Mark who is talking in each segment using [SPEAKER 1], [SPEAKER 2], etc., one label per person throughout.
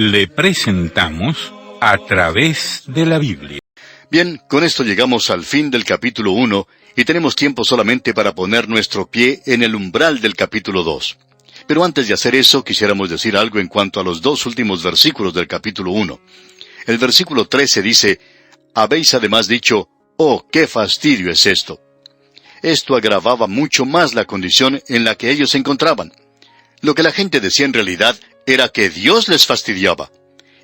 [SPEAKER 1] Le presentamos A través de la Biblia.
[SPEAKER 2] Bien, con esto llegamos al fin del capítulo 1 y tenemos tiempo solamente para poner nuestro pie en el umbral del capítulo 2. Pero antes de hacer eso, quisiéramos decir algo en cuanto a los dos últimos versículos del capítulo 1. El versículo 13 dice, «Habéis además dicho, oh, qué fastidio es esto». Esto agravaba mucho más la condición en la que ellos se encontraban. Lo que la gente decía en realidad era que Dios les fastidiaba.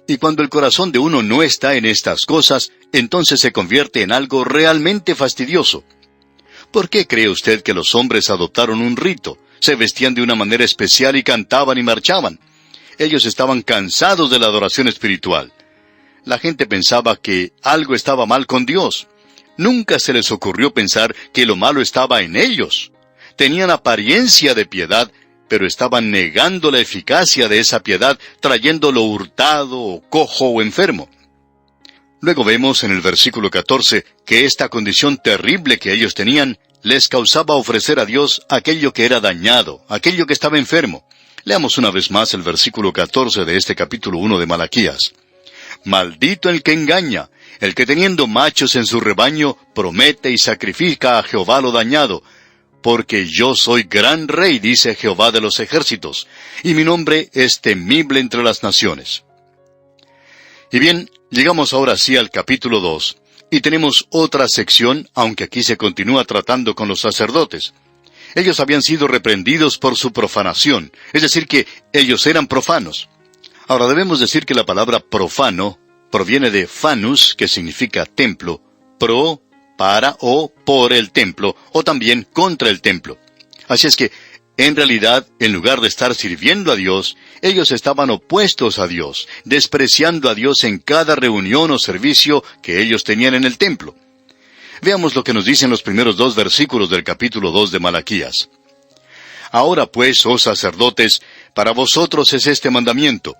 [SPEAKER 2] Y cuando el corazón de uno no está en estas cosas, entonces se convierte en algo realmente fastidioso. ¿Por qué cree usted que los hombres adoptaron un rito? Se vestían de una manera especial y cantaban y marchaban. Ellos estaban cansados de la adoración espiritual. La gente pensaba que algo estaba mal con Dios. Nunca se les ocurrió pensar que lo malo estaba en ellos. Tenían apariencia de piedad, pero estaban negando la eficacia de esa piedad, trayéndolo hurtado, o cojo o enfermo. Luego vemos en el versículo 14 que esta condición terrible que ellos tenían les causaba ofrecer a Dios aquello que era dañado, aquello que estaba enfermo. Leamos una vez más el versículo 14 de este capítulo 1 de Malaquías. «Maldito el que engaña, el que teniendo machos en su rebaño, promete y sacrifica a Jehová lo dañado. Porque yo soy gran rey, dice Jehová de los ejércitos, y mi nombre es temible entre las naciones». Y bien, llegamos ahora sí al capítulo 2, y tenemos otra sección, aunque aquí se continúa tratando con los sacerdotes. Ellos habían sido reprendidos por su profanación, es decir que ellos eran profanos. Ahora debemos decir que la palabra profano proviene de fanus, que significa templo, pro, para o por el templo, o también contra el templo. Así es que, en realidad, en lugar de estar sirviendo a Dios, ellos estaban opuestos a Dios, despreciando a Dios en cada reunión o servicio que ellos tenían en el templo. Veamos lo que nos dicen los primeros 2 versículos del capítulo 2 de Malaquías. «Ahora pues, oh sacerdotes, para vosotros es este mandamiento.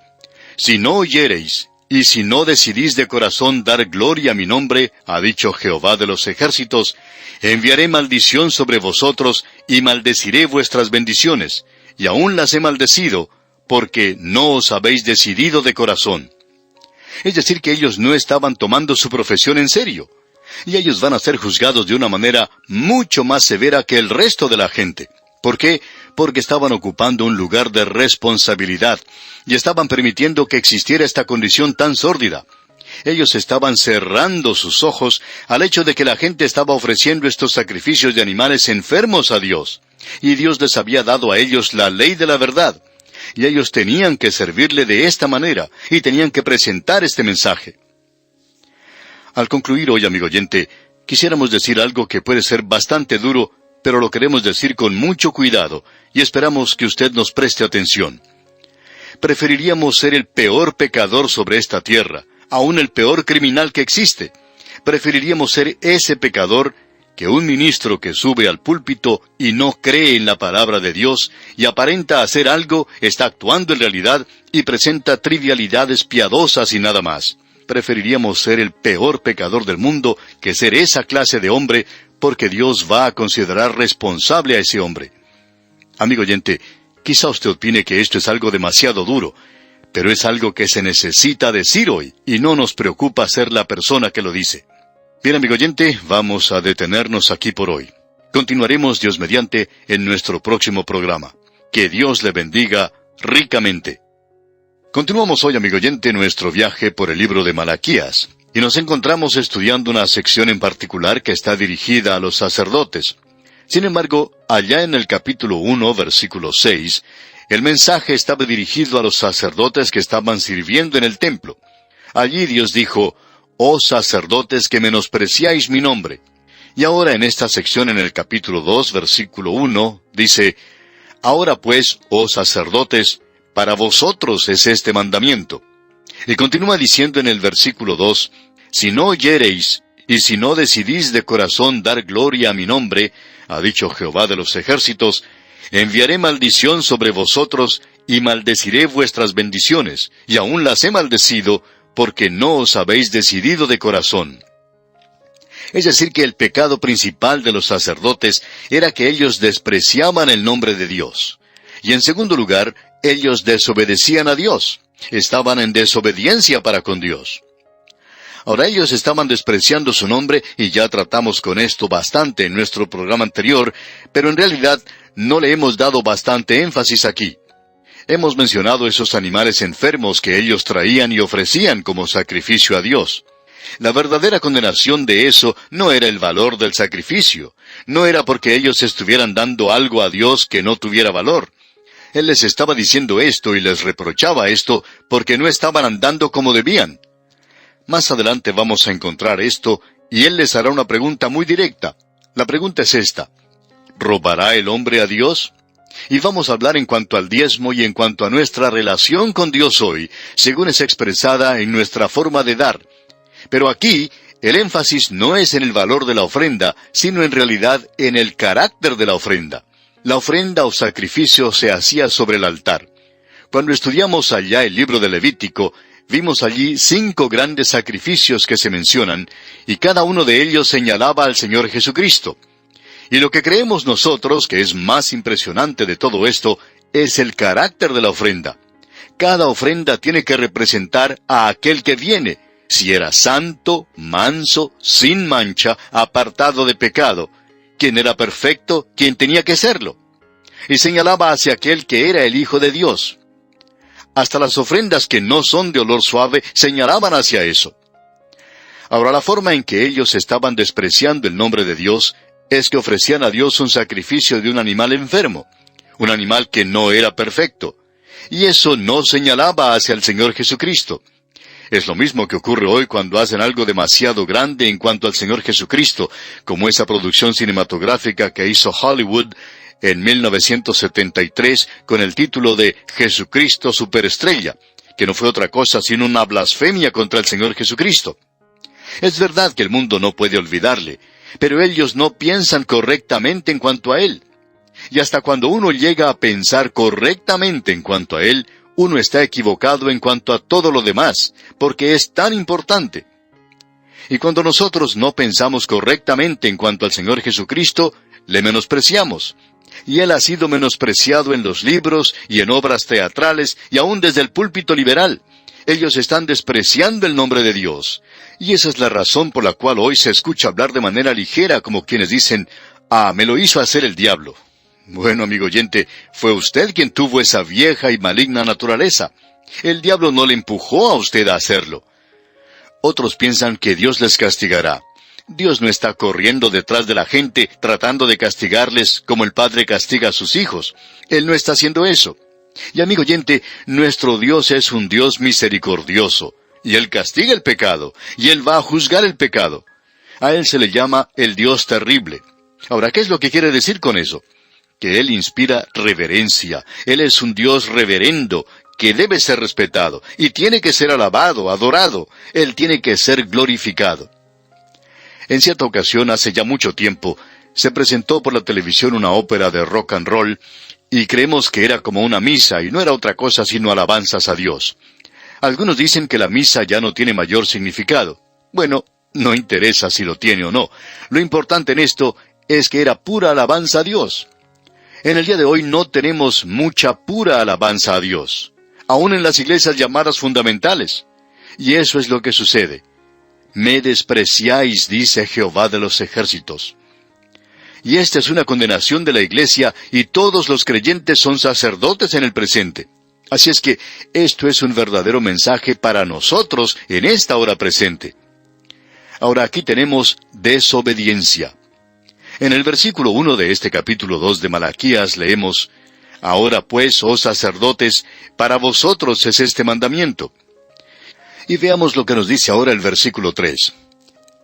[SPEAKER 2] Si no oyereis, y si no decidís de corazón dar gloria a mi nombre, ha dicho Jehová de los ejércitos, enviaré maldición sobre vosotros, y maldeciré vuestras bendiciones, y aún las he maldecido, porque no os habéis decidido de corazón». Es decir, que ellos no estaban tomando su profesión en serio, y ellos van a ser juzgados de una manera mucho más severa que el resto de la gente. ¿Por qué? Porque estaban ocupando un lugar de responsabilidad, y estaban permitiendo que existiera esta condición tan sórdida. Ellos estaban cerrando sus ojos al hecho de que la gente estaba ofreciendo estos sacrificios de animales enfermos a Dios, y Dios les había dado a ellos la ley de la verdad, y ellos tenían que servirle de esta manera, y tenían que presentar este mensaje. Al concluir hoy, amigo oyente, quisiéramos decir algo que puede ser bastante duro, pero lo queremos decir con mucho cuidado, y esperamos que usted nos preste atención. Preferiríamos ser el peor pecador sobre esta tierra, aún el peor criminal que existe. Preferiríamos ser ese pecador que un ministro que sube al púlpito y no cree en la palabra de Dios, y aparenta hacer algo, está actuando en realidad, y presenta trivialidades piadosas y nada más. Preferiríamos ser el peor pecador del mundo que ser esa clase de hombre, porque Dios va a considerar responsable a ese hombre. Amigo oyente, quizá usted opine que esto es algo demasiado duro, pero es algo que se necesita decir hoy, y no nos preocupa ser la persona que lo dice. Bien, amigo oyente, vamos a detenernos aquí por hoy. Continuaremos, Dios mediante, en nuestro próximo programa. Que Dios le bendiga ricamente. Continuamos hoy, amigo oyente, nuestro viaje por el libro de Malaquías, y nos encontramos estudiando una sección en particular que está dirigida a los sacerdotes. Sin embargo, allá en el capítulo 1, versículo 6, el mensaje estaba dirigido a los sacerdotes que estaban sirviendo en el templo. Allí Dios dijo, «Oh sacerdotes que menospreciáis mi nombre». Y ahora en esta sección en el capítulo 2, versículo 1, dice, «Ahora pues, oh sacerdotes, para vosotros es este mandamiento». Y continúa diciendo en el versículo 2, «Si no oyereis, y si no decidís de corazón dar gloria a mi nombre, ha dicho Jehová de los ejércitos, enviaré maldición sobre vosotros, y maldeciré vuestras bendiciones, y aún las he maldecido, porque no os habéis decidido de corazón». Es decir, que el pecado principal de los sacerdotes era que ellos despreciaban el nombre de Dios. Y en segundo lugar, ellos desobedecían a Dios. Estaban en desobediencia para con Dios. Ahora ellos estaban despreciando su nombre y ya tratamos con esto bastante en nuestro programa anterior, pero en realidad no le hemos dado bastante énfasis aquí. Hemos mencionado esos animales enfermos que ellos traían y ofrecían como sacrificio a Dios. La verdadera condenación de eso no era el valor del sacrificio, no era porque ellos estuvieran dando algo a Dios que no tuviera valor. Él les estaba diciendo esto y les reprochaba esto porque no estaban andando como debían. Más adelante vamos a encontrar esto y Él les hará una pregunta muy directa. La pregunta es esta: ¿robará el hombre a Dios? Y vamos a hablar en cuanto al diezmo y en cuanto a nuestra relación con Dios hoy, según es expresada en nuestra forma de dar. Pero aquí, el énfasis no es en el valor de la ofrenda, sino en realidad en el carácter de la ofrenda. La ofrenda o sacrificio se hacía sobre el altar. Cuando estudiamos allá el libro de Levítico, vimos allí 5 grandes sacrificios que se mencionan, y cada uno de ellos señalaba al Señor Jesucristo. Y lo que creemos nosotros, que es más impresionante de todo esto, es el carácter de la ofrenda. Cada ofrenda tiene que representar a aquel que viene, si era santo, manso, sin mancha, apartado de pecado, quien era perfecto, quien tenía que serlo. Y señalaba hacia aquel que era el Hijo de Dios. Hasta las ofrendas que no son de olor suave señalaban hacia eso. Ahora, la forma en que ellos estaban despreciando el nombre de Dios es que ofrecían a Dios un sacrificio de un animal enfermo, un animal que no era perfecto, y eso no señalaba hacia el Señor Jesucristo. Es lo mismo que ocurre hoy cuando hacen algo demasiado grande en cuanto al Señor Jesucristo, como esa producción cinematográfica que hizo Hollywood en 1973 con el título de Jesucristo Superestrella, que no fue otra cosa sino una blasfemia contra el Señor Jesucristo. Es verdad que el mundo no puede olvidarle, pero ellos no piensan correctamente en cuanto a Él. Y hasta cuando uno llega a pensar correctamente en cuanto a Él, uno está equivocado en cuanto a todo lo demás, porque es tan importante. Y cuando nosotros no pensamos correctamente en cuanto al Señor Jesucristo, le menospreciamos. Y Él ha sido menospreciado en los libros y en obras teatrales y aún desde el púlpito liberal. Ellos están despreciando el nombre de Dios. Y esa es la razón por la cual hoy se escucha hablar de manera ligera como quienes dicen: me lo hizo hacer el diablo. Bueno, amigo oyente, fue usted quien tuvo esa vieja y maligna naturaleza. El diablo no le empujó a usted a hacerlo. Otros piensan que Dios les castigará. Dios no está corriendo detrás de la gente tratando de castigarles como el padre castiga a sus hijos. Él no está haciendo eso. Y amigo oyente, nuestro Dios es un Dios misericordioso, y Él castiga el pecado, y Él va a juzgar el pecado. A Él se le llama el Dios terrible. Ahora, ¿qué es lo que quiere decir con eso? Que Él inspira reverencia. Él es un Dios reverendo, que debe ser respetado, y tiene que ser alabado, adorado. Él tiene que ser glorificado. En cierta ocasión, hace ya mucho tiempo, se presentó por la televisión una ópera de rock and roll, y creemos que era como una misa, y no era otra cosa sino alabanzas a Dios. Algunos dicen que la misa ya no tiene mayor significado. Bueno, no interesa si lo tiene o no. Lo importante en esto es que era pura alabanza a Dios. En el día de hoy no tenemos mucha pura alabanza a Dios, aún en las iglesias llamadas fundamentales. Y eso es lo que sucede. Me despreciáis, dice Jehová de los ejércitos. Y esta es una condenación de la iglesia, y todos los creyentes son sacerdotes en el presente. Así es que esto es un verdadero mensaje para nosotros en esta hora presente. Ahora aquí tenemos desobediencia. En el versículo 1 de este capítulo 2 de Malaquías leemos: Ahora pues, oh sacerdotes, para vosotros es este mandamiento. Y veamos lo que nos dice ahora el versículo 3.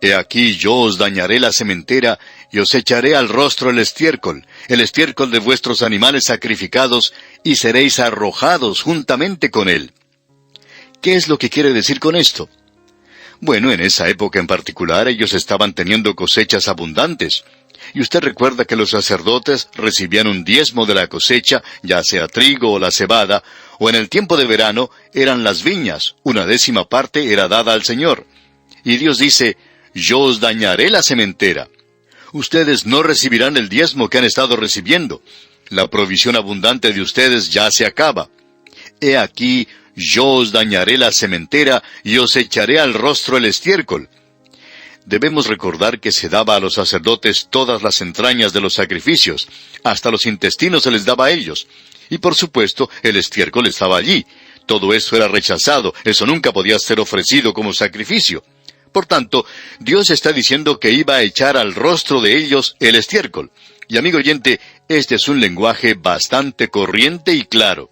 [SPEAKER 2] He aquí yo os dañaré la sementera, y os echaré al rostro el estiércol de vuestros animales sacrificados, y seréis arrojados juntamente con él. ¿Qué es lo que quiere decir con esto? Bueno, en esa época en particular ellos estaban teniendo cosechas abundantes. Y usted recuerda que los sacerdotes recibían un diezmo de la cosecha, ya sea trigo o la cebada, o en el tiempo de verano eran las viñas, 1/10 parte era dada al Señor. Y Dios dice: yo os dañaré la sementera. Ustedes no recibirán el diezmo que han estado recibiendo. La provisión abundante de ustedes ya se acaba. He aquí, yo os dañaré la sementera y os echaré al rostro el estiércol. Debemos recordar que se daba a los sacerdotes todas las entrañas de los sacrificios, hasta los intestinos se les daba a ellos. Y por supuesto, el estiércol estaba allí. Todo eso era rechazado, eso nunca podía ser ofrecido como sacrificio. Por tanto, Dios está diciendo que iba a echar al rostro de ellos el estiércol. Y amigo oyente, este es un lenguaje bastante corriente y claro.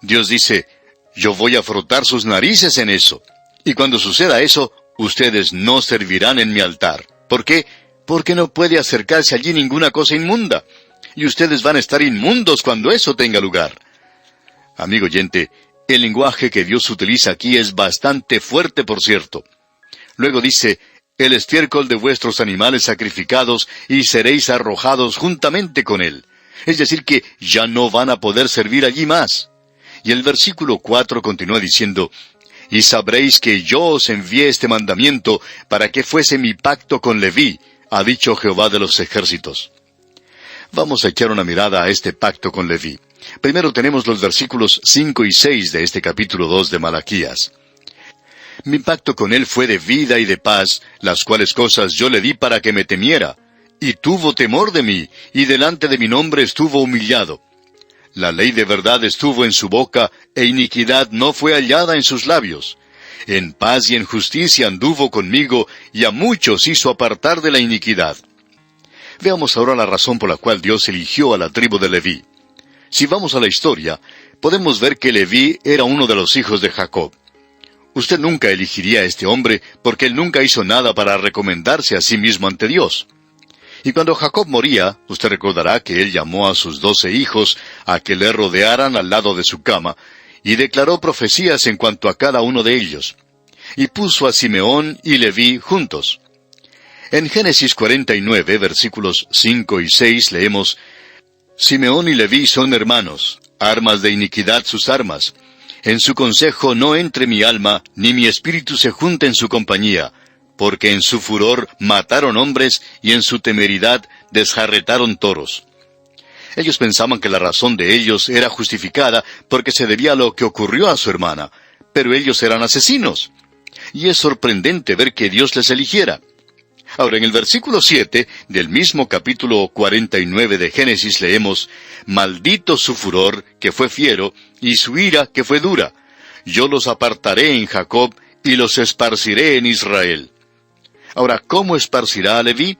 [SPEAKER 2] Dios dice, yo voy a frotar sus narices en eso. Y cuando suceda eso, ustedes no servirán en mi altar. ¿Por qué? Porque no puede acercarse allí ninguna cosa inmunda. Y ustedes van a estar inmundos cuando eso tenga lugar. Amigo oyente, el lenguaje que Dios utiliza aquí es bastante fuerte, por cierto. Luego dice, el estiércol de vuestros animales sacrificados y seréis arrojados juntamente con él. Es decir que ya no van a poder servir allí más. Y el versículo 4 continúa diciendo, y sabréis que yo os envié este mandamiento para que fuese mi pacto con Leví, ha dicho Jehová de los ejércitos. Vamos a echar una mirada a este pacto con Leví. Primero tenemos los versículos 5 y 6 de este capítulo 2 de Malaquías. Mi pacto con él fue de vida y de paz, las cuales cosas yo le di para que me temiera. Y tuvo temor de mí, y delante de mi nombre estuvo humillado. La ley de verdad estuvo en su boca, e iniquidad no fue hallada en sus labios. En paz y en justicia anduvo conmigo, y a muchos hizo apartar de la iniquidad. Veamos ahora la razón por la cual Dios eligió a la tribu de Leví. Si vamos a la historia, podemos ver que Leví era uno de los hijos de Jacob. Usted nunca elegiría a este hombre porque él nunca hizo nada para recomendarse a sí mismo ante Dios. Y cuando Jacob moría, usted recordará que él llamó a sus 12 hijos a que le rodearan al lado de su cama, y declaró profecías en cuanto a cada uno de ellos. Y puso a Simeón y Leví juntos. En Génesis 49, versículos 5 y 6 leemos, Simeón y Leví son hermanos, armas de iniquidad sus armas. En su consejo no entre mi alma, ni mi espíritu se junte en su compañía, porque en su furor mataron hombres y en su temeridad desjarretaron toros. Ellos pensaban que la razón de ellos era justificada porque se debía a lo que ocurrió a su hermana, pero ellos eran asesinos. Y es sorprendente ver que Dios les eligiera. Ahora, en el versículo 7 del mismo capítulo 49 de Génesis leemos, Maldito su furor, que fue fiero, y su ira, que fue dura. Yo los apartaré en Jacob, y los esparciré en Israel. Ahora, ¿cómo esparcirá a Leví?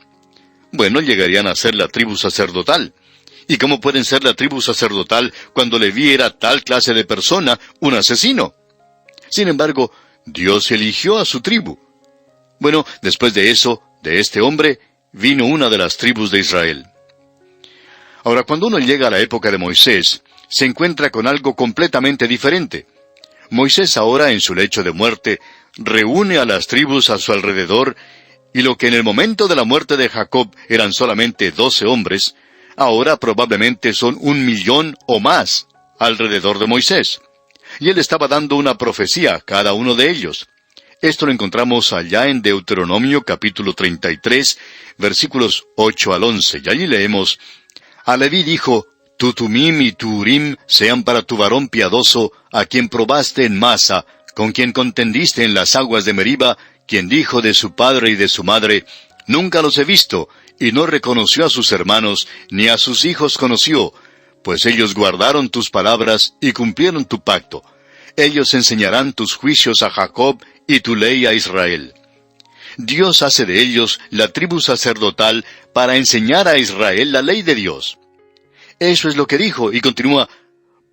[SPEAKER 2] Bueno, llegarían a ser la tribu sacerdotal. ¿Y cómo pueden ser la tribu sacerdotal cuando Leví era tal clase de persona, un asesino? Sin embargo, Dios eligió a su tribu. Bueno, después de eso, de este hombre, vino una de las tribus de Israel. Ahora, cuando uno llega a la época de Moisés, se encuentra con algo completamente diferente. Moisés ahora, en su lecho de muerte, reúne a las tribus a su alrededor, y lo que en el momento de la muerte de Jacob eran solamente 12 hombres, ahora probablemente son 1,000,000 o más alrededor de Moisés. Y él estaba dando una profecía a cada uno de ellos. Esto lo encontramos allá en Deuteronomio capítulo 33, versículos 8 al 11, y allí leemos, A Leví dijo, Tu Tumim y tu Urim sean para tu varón piadoso, a quien probaste en Masa, con quien contendiste en las aguas de Meriba, quien dijo de su padre y de su madre, Nunca los he visto, y no reconoció a sus hermanos, ni a sus hijos conoció, pues ellos guardaron tus palabras y cumplieron tu pacto. Ellos enseñarán tus juicios a Jacob y tu ley a Israel. Dios hace de ellos la tribu sacerdotal para enseñar a Israel la ley de Dios. Eso es lo que dijo, y continúa,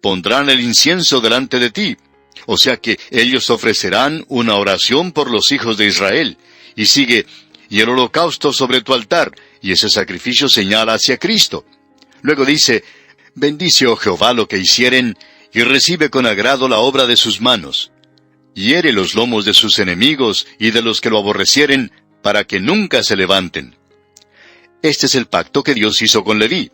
[SPEAKER 2] pondrán el incienso delante de ti. O sea que ellos ofrecerán una oración por los hijos de Israel. Y sigue, y el holocausto sobre tu altar, y ese sacrificio señala hacia Cristo. Luego dice, bendice, oh Jehová, lo que hicieren, y recibe con agrado la obra de sus manos. Hiere los lomos de sus enemigos y de los que lo aborrecieren, para que nunca se levanten. Este es el pacto que Dios hizo con Leví.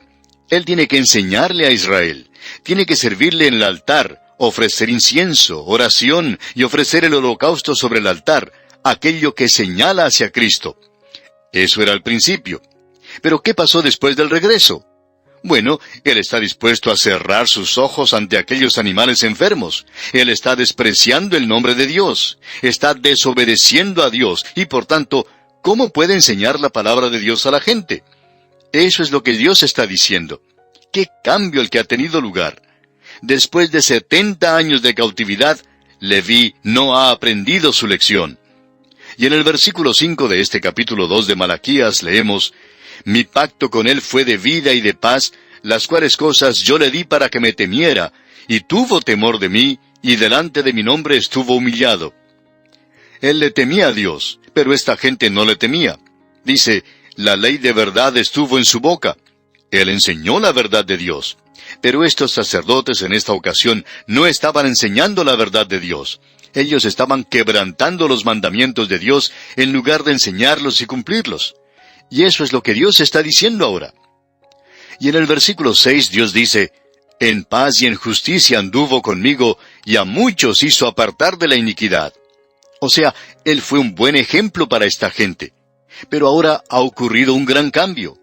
[SPEAKER 2] Él tiene que enseñarle a Israel, tiene que servirle en el altar, ofrecer incienso, oración y ofrecer el holocausto sobre el altar, aquello que señala hacia Cristo. Eso era al principio. Pero ¿qué pasó después del regreso? Bueno, Él está dispuesto a cerrar sus ojos ante aquellos animales enfermos. Él está despreciando el nombre de Dios. Está desobedeciendo a Dios y por tanto, ¿cómo puede enseñar la palabra de Dios a la gente? Eso es lo que Dios está diciendo. ¡Qué cambio el que ha tenido lugar! Después de 70 años de cautividad, Leví no ha aprendido su lección. Y en el versículo 5 de este capítulo 2 de Malaquías leemos: Mi pacto con él fue de vida y de paz, las cuales cosas yo le di para que me temiera, y tuvo temor de mí, y delante de mi nombre estuvo humillado. Él le temía a Dios, pero esta gente no le temía. Dice, la ley de verdad estuvo en su boca. Él enseñó la verdad de Dios. Pero estos sacerdotes en esta ocasión no estaban enseñando la verdad de Dios. Ellos estaban quebrantando los mandamientos de Dios en lugar de enseñarlos y cumplirlos. Y eso es lo que Dios está diciendo ahora. Y en el versículo 6 Dios dice, En paz y en justicia anduvo conmigo, y a muchos hizo apartar de la iniquidad. O sea, Él fue un buen ejemplo para esta gente. Pero ahora ha ocurrido un gran cambio.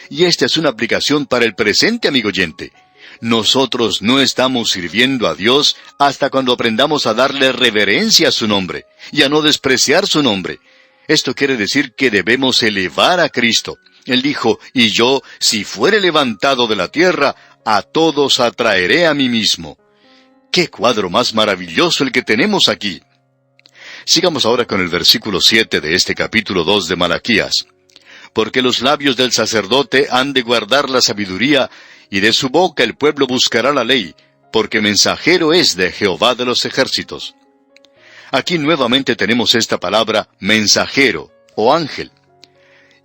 [SPEAKER 2] Y esta es una aplicación para el presente, amigo oyente. Nosotros no estamos sirviendo a Dios hasta cuando aprendamos a darle reverencia a su nombre, y a no despreciar su nombre. Esto quiere decir que debemos elevar a Cristo. Él dijo, y yo, si fuere levantado de la tierra, a todos atraeré a mí mismo. ¡Qué cuadro más maravilloso el que tenemos aquí! Sigamos ahora con el versículo 7 de este capítulo 2 de Malaquías. Porque los labios del sacerdote han de guardar la sabiduría, y de su boca el pueblo buscará la ley, porque mensajero es de Jehová de los ejércitos. Aquí nuevamente tenemos esta palabra mensajero o ángel.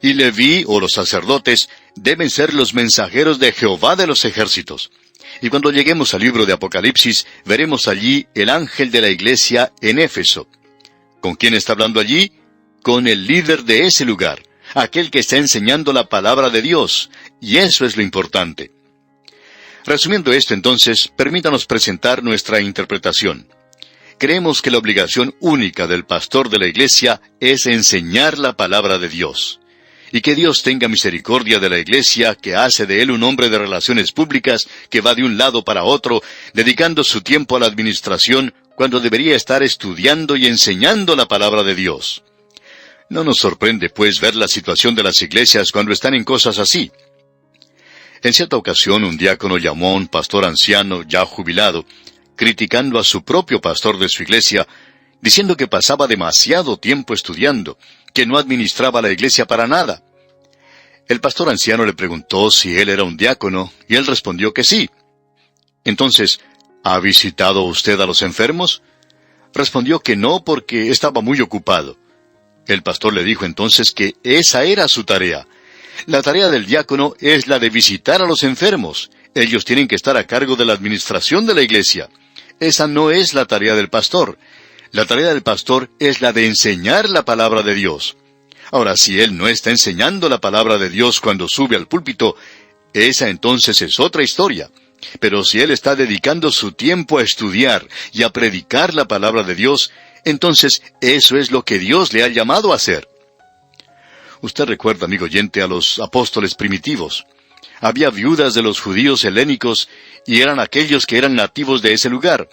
[SPEAKER 2] Y Leví o los sacerdotes deben ser los mensajeros de Jehová de los ejércitos. Y cuando lleguemos al libro de Apocalipsis, veremos allí el ángel de la iglesia en Éfeso. ¿Con quién está hablando allí? Con el líder de ese lugar, aquel que está enseñando la palabra de Dios. Y eso es lo importante. Resumiendo esto entonces, permítanos presentar nuestra interpretación. Creemos que la obligación única del pastor de la iglesia es enseñar la palabra de Dios. Y que Dios tenga misericordia de la iglesia, que hace de él un hombre de relaciones públicas, que va de un lado para otro, dedicando su tiempo a la administración, cuando debería estar estudiando y enseñando la palabra de Dios. No nos sorprende, pues, ver la situación de las iglesias cuando están en cosas así. En cierta ocasión, un diácono llamó a un pastor anciano, ya jubilado, criticando a su propio pastor de su iglesia, diciendo que pasaba demasiado tiempo estudiando, que no administraba la iglesia para nada. El pastor anciano le preguntó si él era un diácono, y él respondió que sí. Entonces, ¿ha visitado usted a los enfermos? Respondió que no, porque estaba muy ocupado. El pastor le dijo entonces que esa era su tarea. La tarea del diácono es la de visitar a los enfermos. Ellos tienen que estar a cargo de la administración de la iglesia. Esa no es la tarea del pastor. La tarea del pastor es la de enseñar la palabra de Dios. Ahora, si él no está enseñando la palabra de Dios cuando sube al púlpito, esa entonces es otra historia. Pero si él está dedicando su tiempo a estudiar y a predicar la palabra de Dios, entonces eso es lo que Dios le ha llamado a hacer. Usted recuerda, amigo oyente, a los apóstoles primitivos. Había viudas de los judíos helénicos y eran aquellos que eran nativos de ese lugar,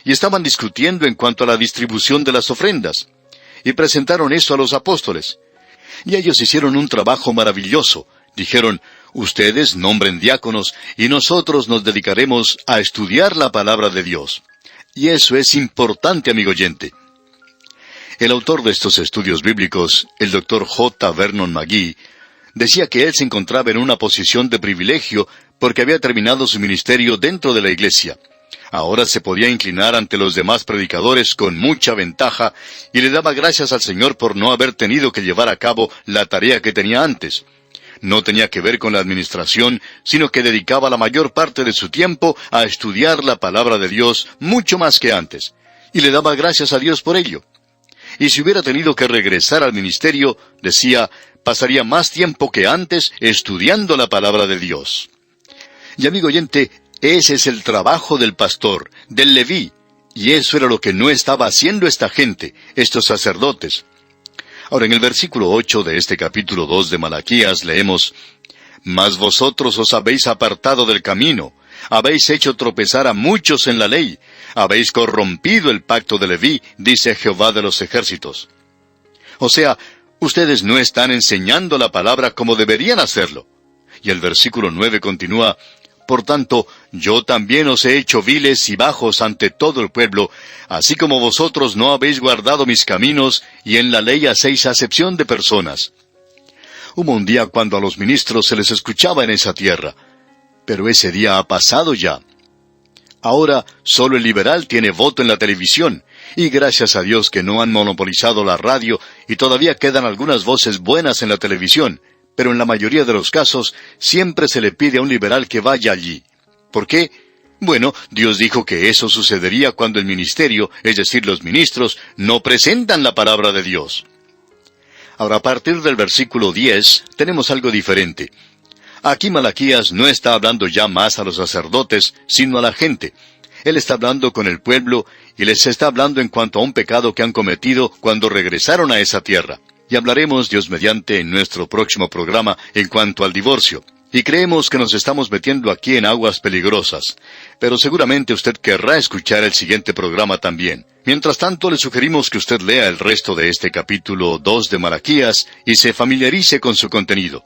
[SPEAKER 2] y estaban discutiendo en cuanto a la distribución de las ofrendas, y presentaron eso a los apóstoles. Y ellos hicieron un trabajo maravilloso. Dijeron, ustedes nombren diáconos, y nosotros nos dedicaremos a estudiar la palabra de Dios. Y eso es importante, amigo oyente. El autor de estos estudios bíblicos, el Dr. J. Vernon McGee, decía que él se encontraba en una posición de privilegio porque había terminado su ministerio dentro de la iglesia. Ahora se podía inclinar ante los demás predicadores con mucha ventaja y le daba gracias al Señor por no haber tenido que llevar a cabo la tarea que tenía antes. No tenía que ver con la administración, sino que dedicaba la mayor parte de su tiempo a estudiar la palabra de Dios mucho más que antes, y le daba gracias a Dios por ello. Y si hubiera tenido que regresar al ministerio, decía, pasaría más tiempo que antes estudiando la palabra de Dios. Y amigo oyente, ese es el trabajo del pastor, del Leví, y eso era lo que no estaba haciendo esta gente, estos sacerdotes. Ahora, en el versículo 8 de este capítulo 2 de Malaquías leemos, Mas vosotros os habéis apartado del camino, habéis hecho tropezar a muchos en la ley, habéis corrompido el pacto de Leví, dice Jehová de los ejércitos. O sea, ustedes no están enseñando la palabra como deberían hacerlo. Y el versículo 9 continúa, por tanto, yo también os he hecho viles y bajos ante todo el pueblo, así como vosotros no habéis guardado mis caminos, y en la ley hacéis acepción de personas. Hubo un día cuando a los ministros se les escuchaba en esa tierra, pero ese día ha pasado ya. Ahora, solo el liberal tiene voto en la televisión, y gracias a Dios que no han monopolizado la radio, y todavía quedan algunas voces buenas en la televisión, pero en la mayoría de los casos, siempre se le pide a un liberal que vaya allí. ¿Por qué? Bueno, Dios dijo que eso sucedería cuando el ministerio, es decir, los ministros, no presentan la palabra de Dios. Ahora, a partir del versículo 10, tenemos algo diferente. Aquí Malaquías no está hablando ya más a los sacerdotes, sino a la gente. Él está hablando con el pueblo, y les está hablando en cuanto a un pecado que han cometido cuando regresaron a esa tierra. Y hablaremos, Dios mediante, en nuestro próximo programa en cuanto al divorcio. Y creemos que nos estamos metiendo aquí en aguas peligrosas. Pero seguramente usted querrá escuchar el siguiente programa también. Mientras tanto, le sugerimos que usted lea el resto de este capítulo 2 de Malaquías y se familiarice con su contenido.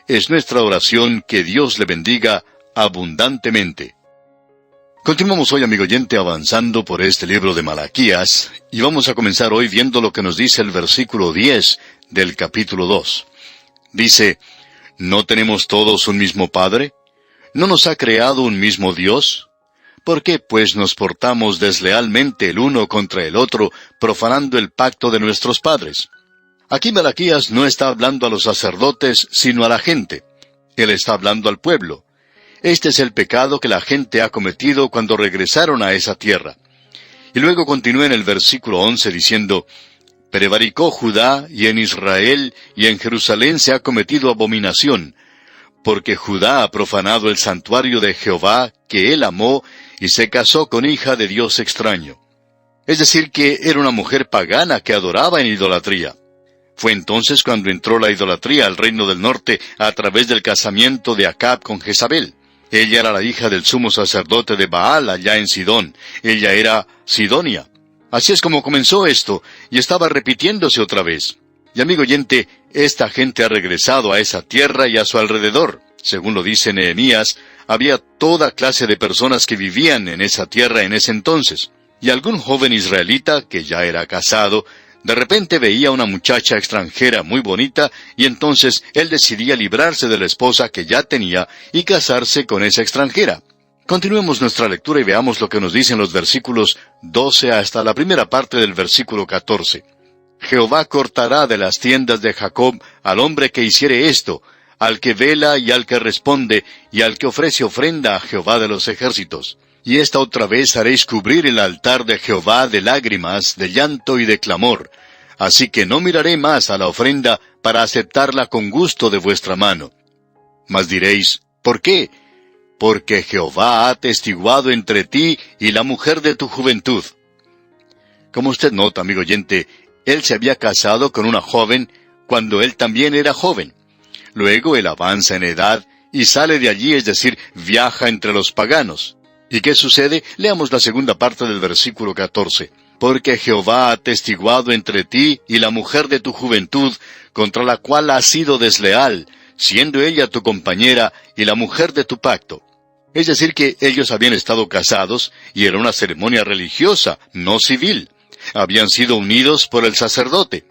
[SPEAKER 2] Es nuestra oración que Dios le bendiga abundantemente. Continuamos hoy, amigo oyente, avanzando por este libro de Malaquías, y vamos a comenzar hoy viendo lo que nos dice el versículo 10 del capítulo 2. Dice, ¿no tenemos todos un mismo Padre? ¿No nos ha creado un mismo Dios? ¿Por qué, pues, nos portamos deslealmente el uno contra el otro, profanando el pacto de nuestros padres? Aquí Malaquías no está hablando a los sacerdotes, sino a la gente. Él está hablando al pueblo. Este es el pecado que la gente ha cometido cuando regresaron a esa tierra. Y luego continúa en el versículo 11 diciendo, prevaricó Judá y en Israel y en Jerusalén se ha cometido abominación, porque Judá ha profanado el santuario de Jehová que él amó y se casó con hija de Dios extraño. Es decir, que era una mujer pagana que adoraba en idolatría. Fue entonces cuando entró la idolatría al reino del norte a través del casamiento de Acab con Jezabel. Ella era la hija del sumo sacerdote de Baal allá en Sidón. Ella era Sidonia. Así es como comenzó esto, y estaba repitiéndose otra vez. Y amigo oyente, esta gente ha regresado a esa tierra y a su alrededor. Según lo dice Nehemías, había toda clase de personas que vivían en esa tierra en ese entonces. Y algún joven israelita, que ya era casado, de repente veía a una muchacha extranjera muy bonita, y entonces él decidía librarse de la esposa que ya tenía y casarse con esa extranjera. Continuemos nuestra lectura y veamos lo que nos dicen los versículos 12 hasta la primera parte del versículo 14. Jehová cortará de las tiendas de Jacob al hombre que hiciere esto, al que vela y al que responde, y al que ofrece ofrenda a Jehová de los ejércitos. Y esta otra vez haréis cubrir el altar de Jehová de lágrimas, de llanto y de clamor. Así que no miraré más a la ofrenda para aceptarla con gusto de vuestra mano. Mas diréis, ¿por qué? Porque Jehová ha atestiguado entre ti y la mujer de tu juventud. Como usted nota, amigo oyente, él se había casado con una joven cuando él también era joven. Luego él avanza en edad y sale de allí, es decir, viaja entre los paganos. ¿Y qué sucede? Leamos la segunda parte del versículo 14. Porque Jehová ha atestiguado entre ti y la mujer de tu juventud, contra la cual has sido desleal, siendo ella tu compañera y la mujer de tu pacto. Es decir, que ellos habían estado casados, y era una ceremonia religiosa, no civil. Habían sido unidos por el sacerdote.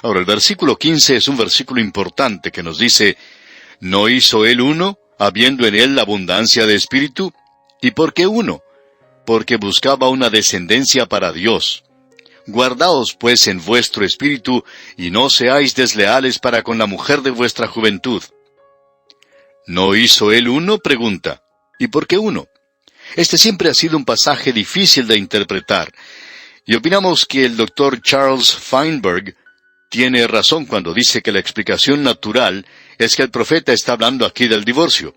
[SPEAKER 2] Ahora, el versículo 15 es un versículo importante que nos dice, ¿no hizo él uno, habiendo en él abundancia de espíritu? ¿Y por qué uno? Porque buscaba una descendencia para Dios. Guardaos pues en vuestro espíritu, y no seáis desleales para con la mujer de vuestra juventud. ¿No hizo él uno? Pregunta. ¿Y por qué uno? Este siempre ha sido un pasaje difícil de interpretar, y opinamos que el Dr. Charles Feinberg tiene razón cuando dice que la explicación natural es que el profeta está hablando aquí del divorcio.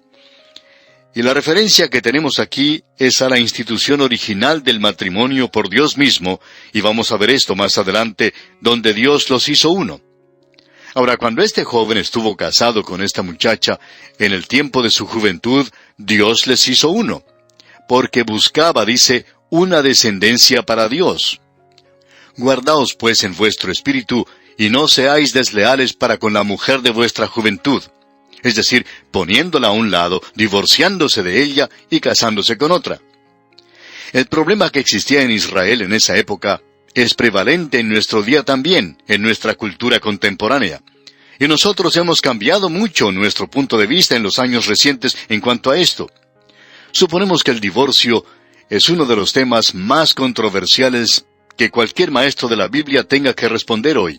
[SPEAKER 2] Y la referencia que tenemos aquí es a la institución original del matrimonio por Dios mismo, y vamos a ver esto más adelante, donde Dios los hizo uno. Ahora, cuando este joven estuvo casado con esta muchacha, en el tiempo de su juventud, Dios les hizo uno, porque buscaba, dice, una descendencia para Dios. Guardaos pues en vuestro espíritu, y no seáis desleales para con la mujer de vuestra juventud. Es decir, poniéndola a un lado, divorciándose de ella y casándose con otra. El problema que existía en Israel en esa época es prevalente en nuestro día también, en nuestra cultura contemporánea. Y nosotros hemos cambiado mucho nuestro punto de vista en los años recientes en cuanto a esto. Suponemos que el divorcio es uno de los temas más controversiales que cualquier maestro de la Biblia tenga que responder hoy.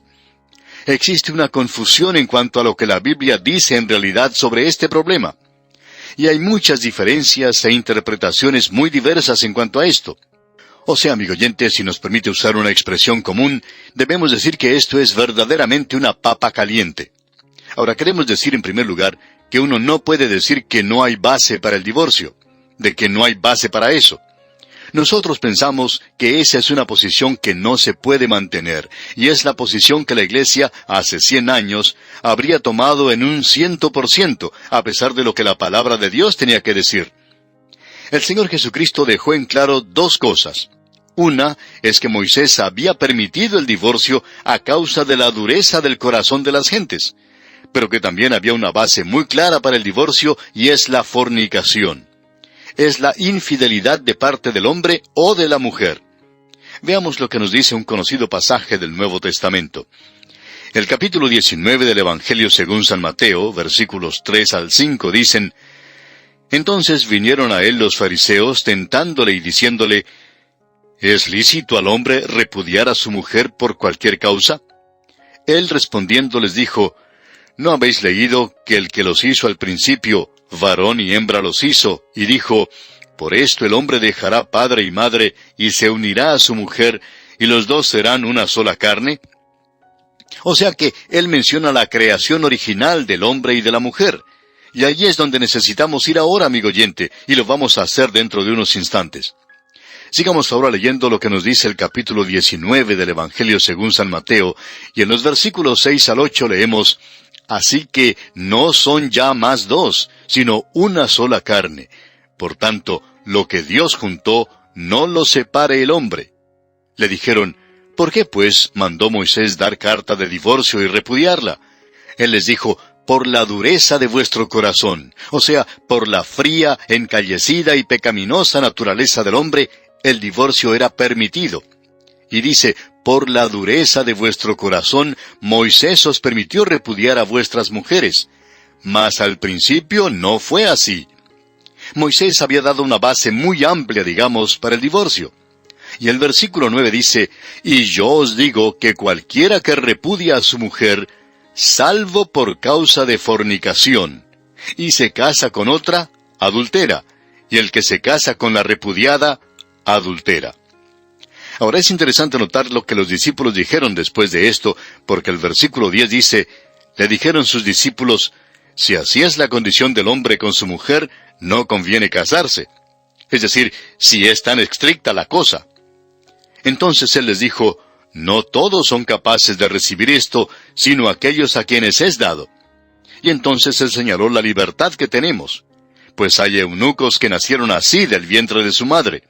[SPEAKER 2] Existe una confusión en cuanto a lo que la Biblia dice en realidad sobre este problema. Y hay muchas diferencias e interpretaciones muy diversas en cuanto a esto. O sea, amigo oyente, si nos permite usar una expresión común, debemos decir que esto es verdaderamente una papa caliente. Ahora, queremos decir en primer lugar que uno no puede decir que no hay base para el divorcio, de que no hay base para eso. Nosotros pensamos que esa es una posición que no se puede mantener, y es la posición que la Iglesia, hace 100 años, habría tomado en un 100%, a pesar de lo que la palabra de Dios tenía que decir. El Señor Jesucristo dejó en claro dos cosas. Una es que Moisés había permitido el divorcio a causa de la dureza del corazón de las gentes, pero que también había una base muy clara para el divorcio, y es la fornicación. Es la infidelidad de parte del hombre o de la mujer. Veamos lo que nos dice un conocido pasaje del Nuevo Testamento. El capítulo 19 del Evangelio según San Mateo, versículos 3 al 5, dicen: Entonces vinieron a él los fariseos, tentándole y diciéndole: ¿Es lícito al hombre repudiar a su mujer por cualquier causa? Él respondiendo les dijo: ¿No habéis leído que el que los hizo al principio, varón y hembra los hizo, y dijo: Por esto el hombre dejará padre y madre, y se unirá a su mujer, y los dos serán una sola carne? O sea que él menciona la creación original del hombre y de la mujer. Y allí es donde necesitamos ir ahora, amigo oyente, y lo vamos a hacer dentro de unos instantes. Sigamos ahora leyendo lo que nos dice el capítulo 19 del Evangelio según San Mateo, y en los versículos 6 al 8 leemos: Así que no son ya más dos, sino una sola carne. Por tanto, lo que Dios juntó, no lo separe el hombre. Le dijeron: ¿Por qué pues mandó Moisés dar carta de divorcio y repudiarla? Él les dijo: Por la dureza de vuestro corazón, o sea, por la fría, encallecida y pecaminosa naturaleza del hombre, el divorcio era permitido. Y dice: Por la dureza de vuestro corazón, Moisés os permitió repudiar a vuestras mujeres. Mas al principio no fue así. Moisés había dado una base muy amplia, digamos, para el divorcio. Y el versículo 9 dice: Y yo os digo que cualquiera que repudia a su mujer, salvo por causa de fornicación, y se casa con otra, adultera, y el que se casa con la repudiada, adultera. Ahora es interesante notar lo que los discípulos dijeron después de esto, porque el versículo 10 dice: Le dijeron sus discípulos: Si así es la condición del hombre con su mujer, no conviene casarse. Es decir, si es tan estricta la cosa. Entonces él les dijo: No todos son capaces de recibir esto, sino aquellos a quienes es dado. Y entonces él señaló la libertad que tenemos. Pues hay eunucos que nacieron así del vientre de su madre.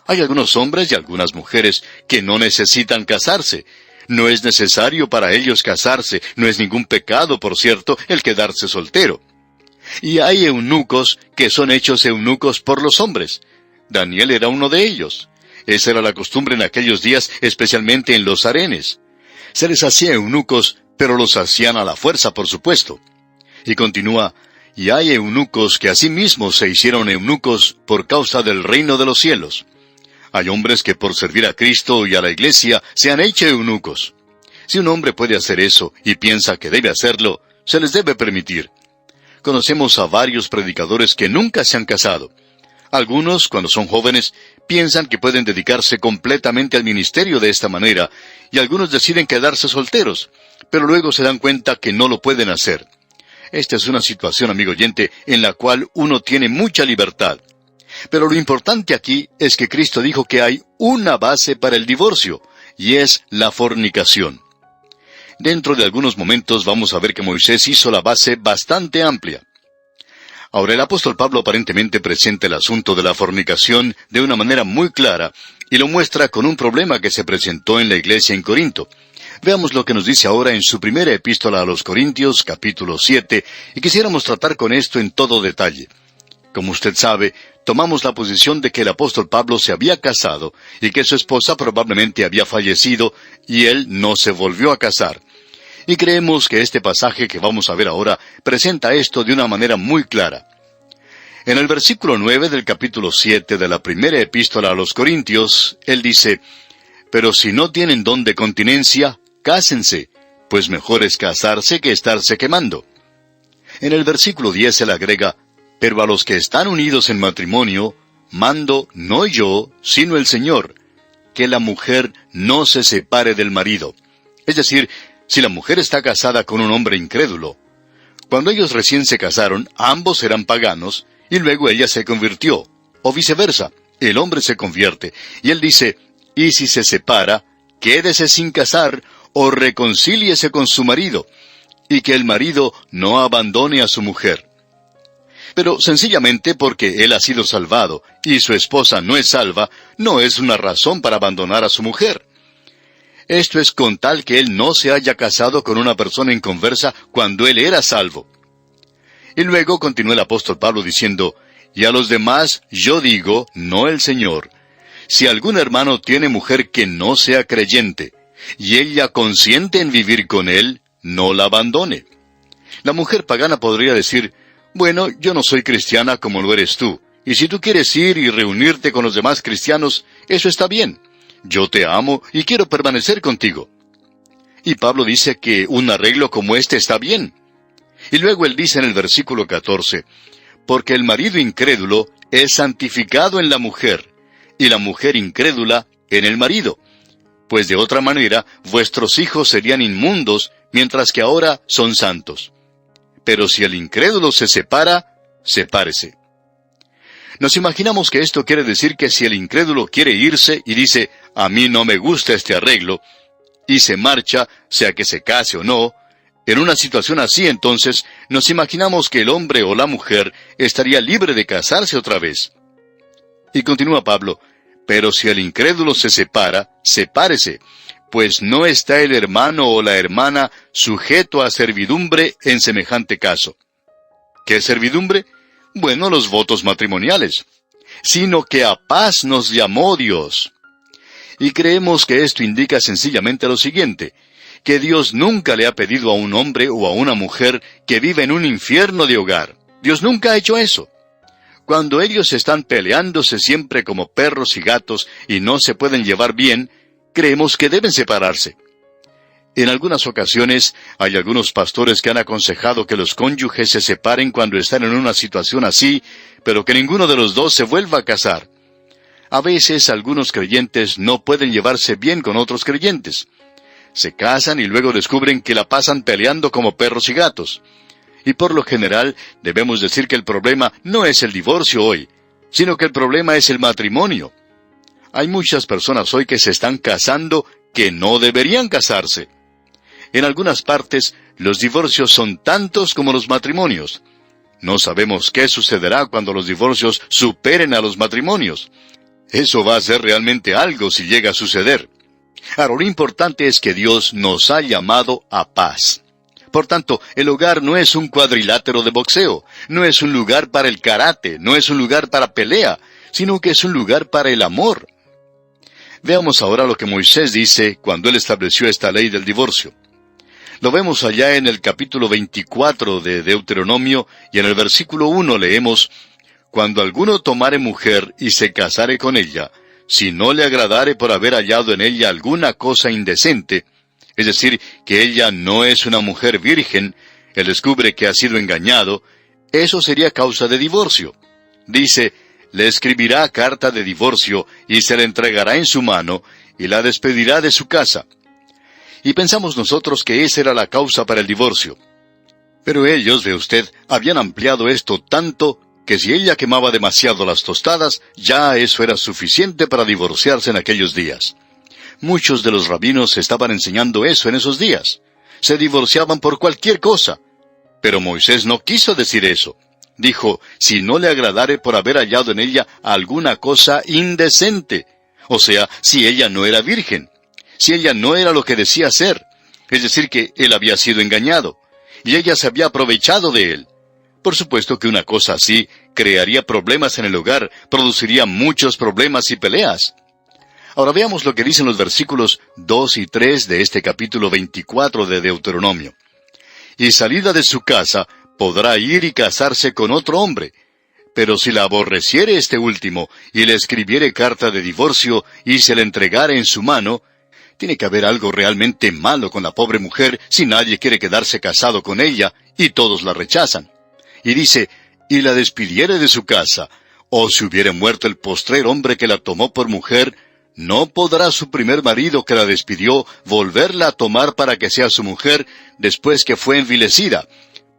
[SPEAKER 2] Hay algunos hombres y algunas mujeres que no necesitan casarse. No es necesario para ellos casarse, no es ningún pecado, por cierto, el quedarse soltero. Y hay eunucos que son hechos eunucos por los hombres. Daniel era uno de ellos. Esa era la costumbre en aquellos días, especialmente en los harenes. Se les hacía eunucos, pero los hacían a la fuerza, por supuesto. Y continúa: Y hay eunucos que asimismo se hicieron eunucos por causa del reino de los cielos. Hay hombres que por servir a Cristo y a la Iglesia se han hecho eunucos. Si un hombre puede hacer eso y piensa que debe hacerlo, se les debe permitir. Conocemos a varios predicadores que nunca se han casado. Algunos, cuando son jóvenes, piensan que pueden dedicarse completamente al ministerio de esta manera, y algunos deciden quedarse solteros, pero luego se dan cuenta que no lo pueden hacer. Esta es una situación, amigo oyente, en la cual uno tiene mucha libertad. Pero lo importante aquí es que Cristo dijo que hay una base para el divorcio, y es la fornicación. Dentro de algunos momentos vamos a ver que Moisés hizo la base bastante amplia. Ahora el apóstol Pablo aparentemente presenta el asunto de la fornicación de una manera muy clara y lo muestra con un problema que se presentó en la iglesia en Corinto. Veamos lo que nos dice ahora en su primera epístola a los Corintios, capítulo 7, y quisiéramos tratar con esto en todo detalle. Como usted sabe, tomamos la posición de que el apóstol Pablo se había casado y que su esposa probablemente había fallecido y él no se volvió a casar. Y creemos que este pasaje que vamos a ver ahora presenta esto de una manera muy clara. En el versículo 9 del capítulo 7 de la primera epístola a los Corintios, él dice, «Pero si no tienen don de continencia, cásense, pues mejor es casarse que estarse quemando». En el versículo 10 él agrega, «Pero a los que están unidos en matrimonio, mando no yo, sino el Señor, que la mujer no se separe del marido». Es decir, si la mujer está casada con un hombre incrédulo. Cuando ellos recién se casaron, ambos eran paganos, y luego ella se convirtió, o viceversa, el hombre se convierte, y él dice, «Y si se separa, quédese sin casar, o reconcíliese con su marido, y que el marido no abandone a su mujer». Pero sencillamente porque él ha sido salvado, y su esposa no es salva, no es una razón para abandonar a su mujer. Esto es con tal que él no se haya casado con una persona inconversa cuando él era salvo. Y luego continúa el apóstol Pablo diciendo, «Y a los demás yo digo, no el Señor, si algún hermano tiene mujer que no sea creyente, y ella consiente en vivir con él, no la abandone». La mujer pagana podría decir, «Bueno, yo no soy cristiana como lo eres tú, y si tú quieres ir y reunirte con los demás cristianos, eso está bien. Yo te amo y quiero permanecer contigo». Y Pablo dice que un arreglo como este está bien. Y luego él dice en el versículo 14, «Porque el marido incrédulo es santificado en la mujer, y la mujer incrédula en el marido. Pues de otra manera, vuestros hijos serían inmundos, mientras que ahora son santos. Pero si el incrédulo se separa, sepárese». Nos imaginamos que esto quiere decir que si el incrédulo quiere irse y dice, «A mí no me gusta este arreglo», y se marcha, sea que se case o no, en una situación así entonces, nos imaginamos que el hombre o la mujer estaría libre de casarse otra vez. Y continúa Pablo, «Pero si el incrédulo se separa, sepárese, pues no está el hermano o la hermana sujeto a servidumbre en semejante caso». ¿Qué servidumbre? Bueno, los votos matrimoniales. «Sino que a paz nos llamó Dios». Y creemos que esto indica sencillamente lo siguiente, que Dios nunca le ha pedido a un hombre o a una mujer que vive en un infierno de hogar. Dios nunca ha hecho eso. Cuando ellos están peleándose siempre como perros y gatos y no se pueden llevar bien, creemos que deben separarse. En algunas ocasiones hay algunos pastores que han aconsejado que los cónyuges se separen cuando están en una situación así, pero que ninguno de los dos se vuelva a casar. A veces algunos creyentes no pueden llevarse bien con otros creyentes. Se casan y luego descubren que la pasan peleando como perros y gatos. Y por lo general debemos decir que el problema no es el divorcio hoy, sino que el problema es el matrimonio. Hay muchas personas hoy que se están casando que no deberían casarse. En algunas partes, los divorcios son tantos como los matrimonios. No sabemos qué sucederá cuando los divorcios superen a los matrimonios. Eso va a ser realmente algo si llega a suceder. Ahora, lo importante es que Dios nos ha llamado a paz. Por tanto, el hogar no es un cuadrilátero de boxeo, no es un lugar para el karate, no es un lugar para pelea, sino que es un lugar para el amor. Veamos ahora lo que Moisés dice cuando él estableció esta ley del divorcio. Lo vemos allá en el capítulo 24 de Deuteronomio, y en el versículo 1 leemos, «Cuando alguno tomare mujer y se casare con ella, si no le agradare por haber hallado en ella alguna cosa indecente», es decir, que ella no es una mujer virgen, él descubre que ha sido engañado, eso sería causa de divorcio. Dice, «Le escribirá carta de divorcio y se la entregará en su mano, y la despedirá de su casa». Y pensamos nosotros que esa era la causa para el divorcio. Pero ellos, ve usted, habían ampliado esto tanto que si ella quemaba demasiado las tostadas, ya eso era suficiente para divorciarse en aquellos días. Muchos de los rabinos estaban enseñando eso en esos días. se divorciaban por cualquier cosa. Pero Moisés no quiso decir eso. Dijo, si no le agradare por haber hallado en ella alguna cosa indecente. O sea, si ella no era virgen. Si ella no era lo que decía ser. Es decir, que él había sido engañado. Y ella se había aprovechado de él. Por supuesto que una cosa así crearía problemas en el hogar, produciría muchos problemas y peleas. Ahora veamos lo que dicen los versículos 2 y 3 de este capítulo 24 de Deuteronomio. Y salida de su casa, podrá ir y casarse con otro hombre. Pero si la aborreciere este último, y le escribiere carta de divorcio, y se le entregare en su mano, tiene que haber algo realmente malo con la pobre mujer si nadie quiere quedarse casado con ella, y todos la rechazan. Y dice, y la despidiere de su casa, o si hubiere muerto el postrer hombre que la tomó por mujer, no podrá su primer marido que la despidió volverla a tomar para que sea su mujer después que fue envilecida,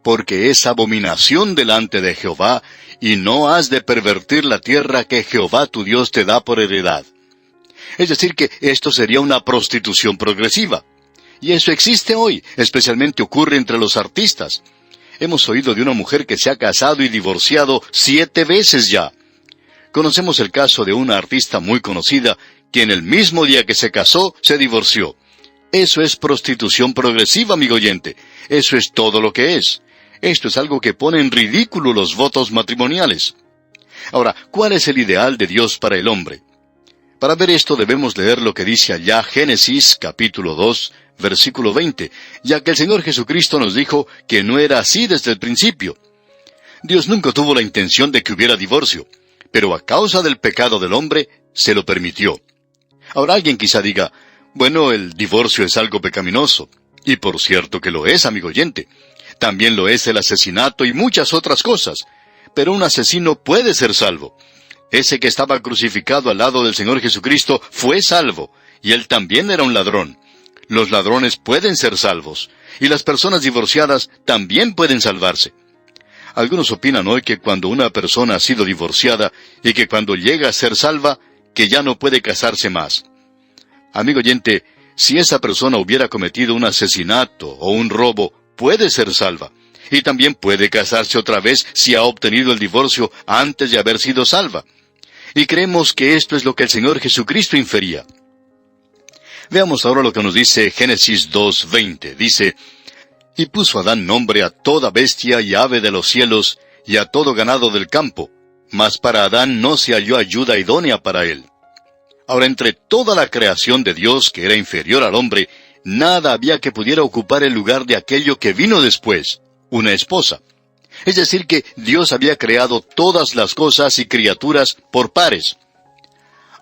[SPEAKER 2] porque es abominación delante de Jehová, y no has de pervertir la tierra que Jehová tu Dios te da por heredad. Es decir, que esto sería una prostitución progresiva. Y eso existe hoy, especialmente ocurre entre los artistas. Hemos oído de una mujer que se ha casado y divorciado 7 veces ya. Conocemos el caso de una artista muy conocida, que en el mismo día que se casó, se divorció. Eso es prostitución progresiva, amigo oyente. Eso es todo lo que es. Esto es algo que pone en ridículo los votos matrimoniales. Ahora, ¿cuál es el ideal de Dios para el hombre? Para ver esto debemos leer lo que dice allá Génesis capítulo 2, versículo 20, ya que el Señor Jesucristo nos dijo que no era así desde el principio. Dios nunca tuvo la intención de que hubiera divorcio, pero a causa del pecado del hombre, se lo permitió. Ahora alguien quizá diga, bueno, el divorcio es algo pecaminoso. Y por cierto que lo es, amigo oyente. También lo es el asesinato y muchas otras cosas. Pero un asesino puede ser salvo. Ese que estaba crucificado al lado del Señor Jesucristo fue salvo, y él también era un ladrón. Los ladrones pueden ser salvos, y las personas divorciadas también pueden salvarse. Algunos opinan hoy que cuando una persona ha sido divorciada, y que cuando llega a ser salva, que ya no puede casarse más. Amigo oyente, si esa persona hubiera cometido un asesinato o un robo, puede ser salva, y también puede casarse otra vez si ha obtenido el divorcio antes de haber sido salva. Y creemos que esto es lo que el Señor Jesucristo infería. Veamos ahora lo que nos dice Génesis 2:20. Dice, y puso Adán nombre a toda bestia y ave de los cielos, y a todo ganado del campo, mas para Adán no se halló ayuda idónea para él. Ahora, entre toda la creación de Dios, que era inferior al hombre, nada había que pudiera ocupar el lugar de aquello que vino después, una esposa. Es decir, que Dios había creado todas las cosas y criaturas por pares.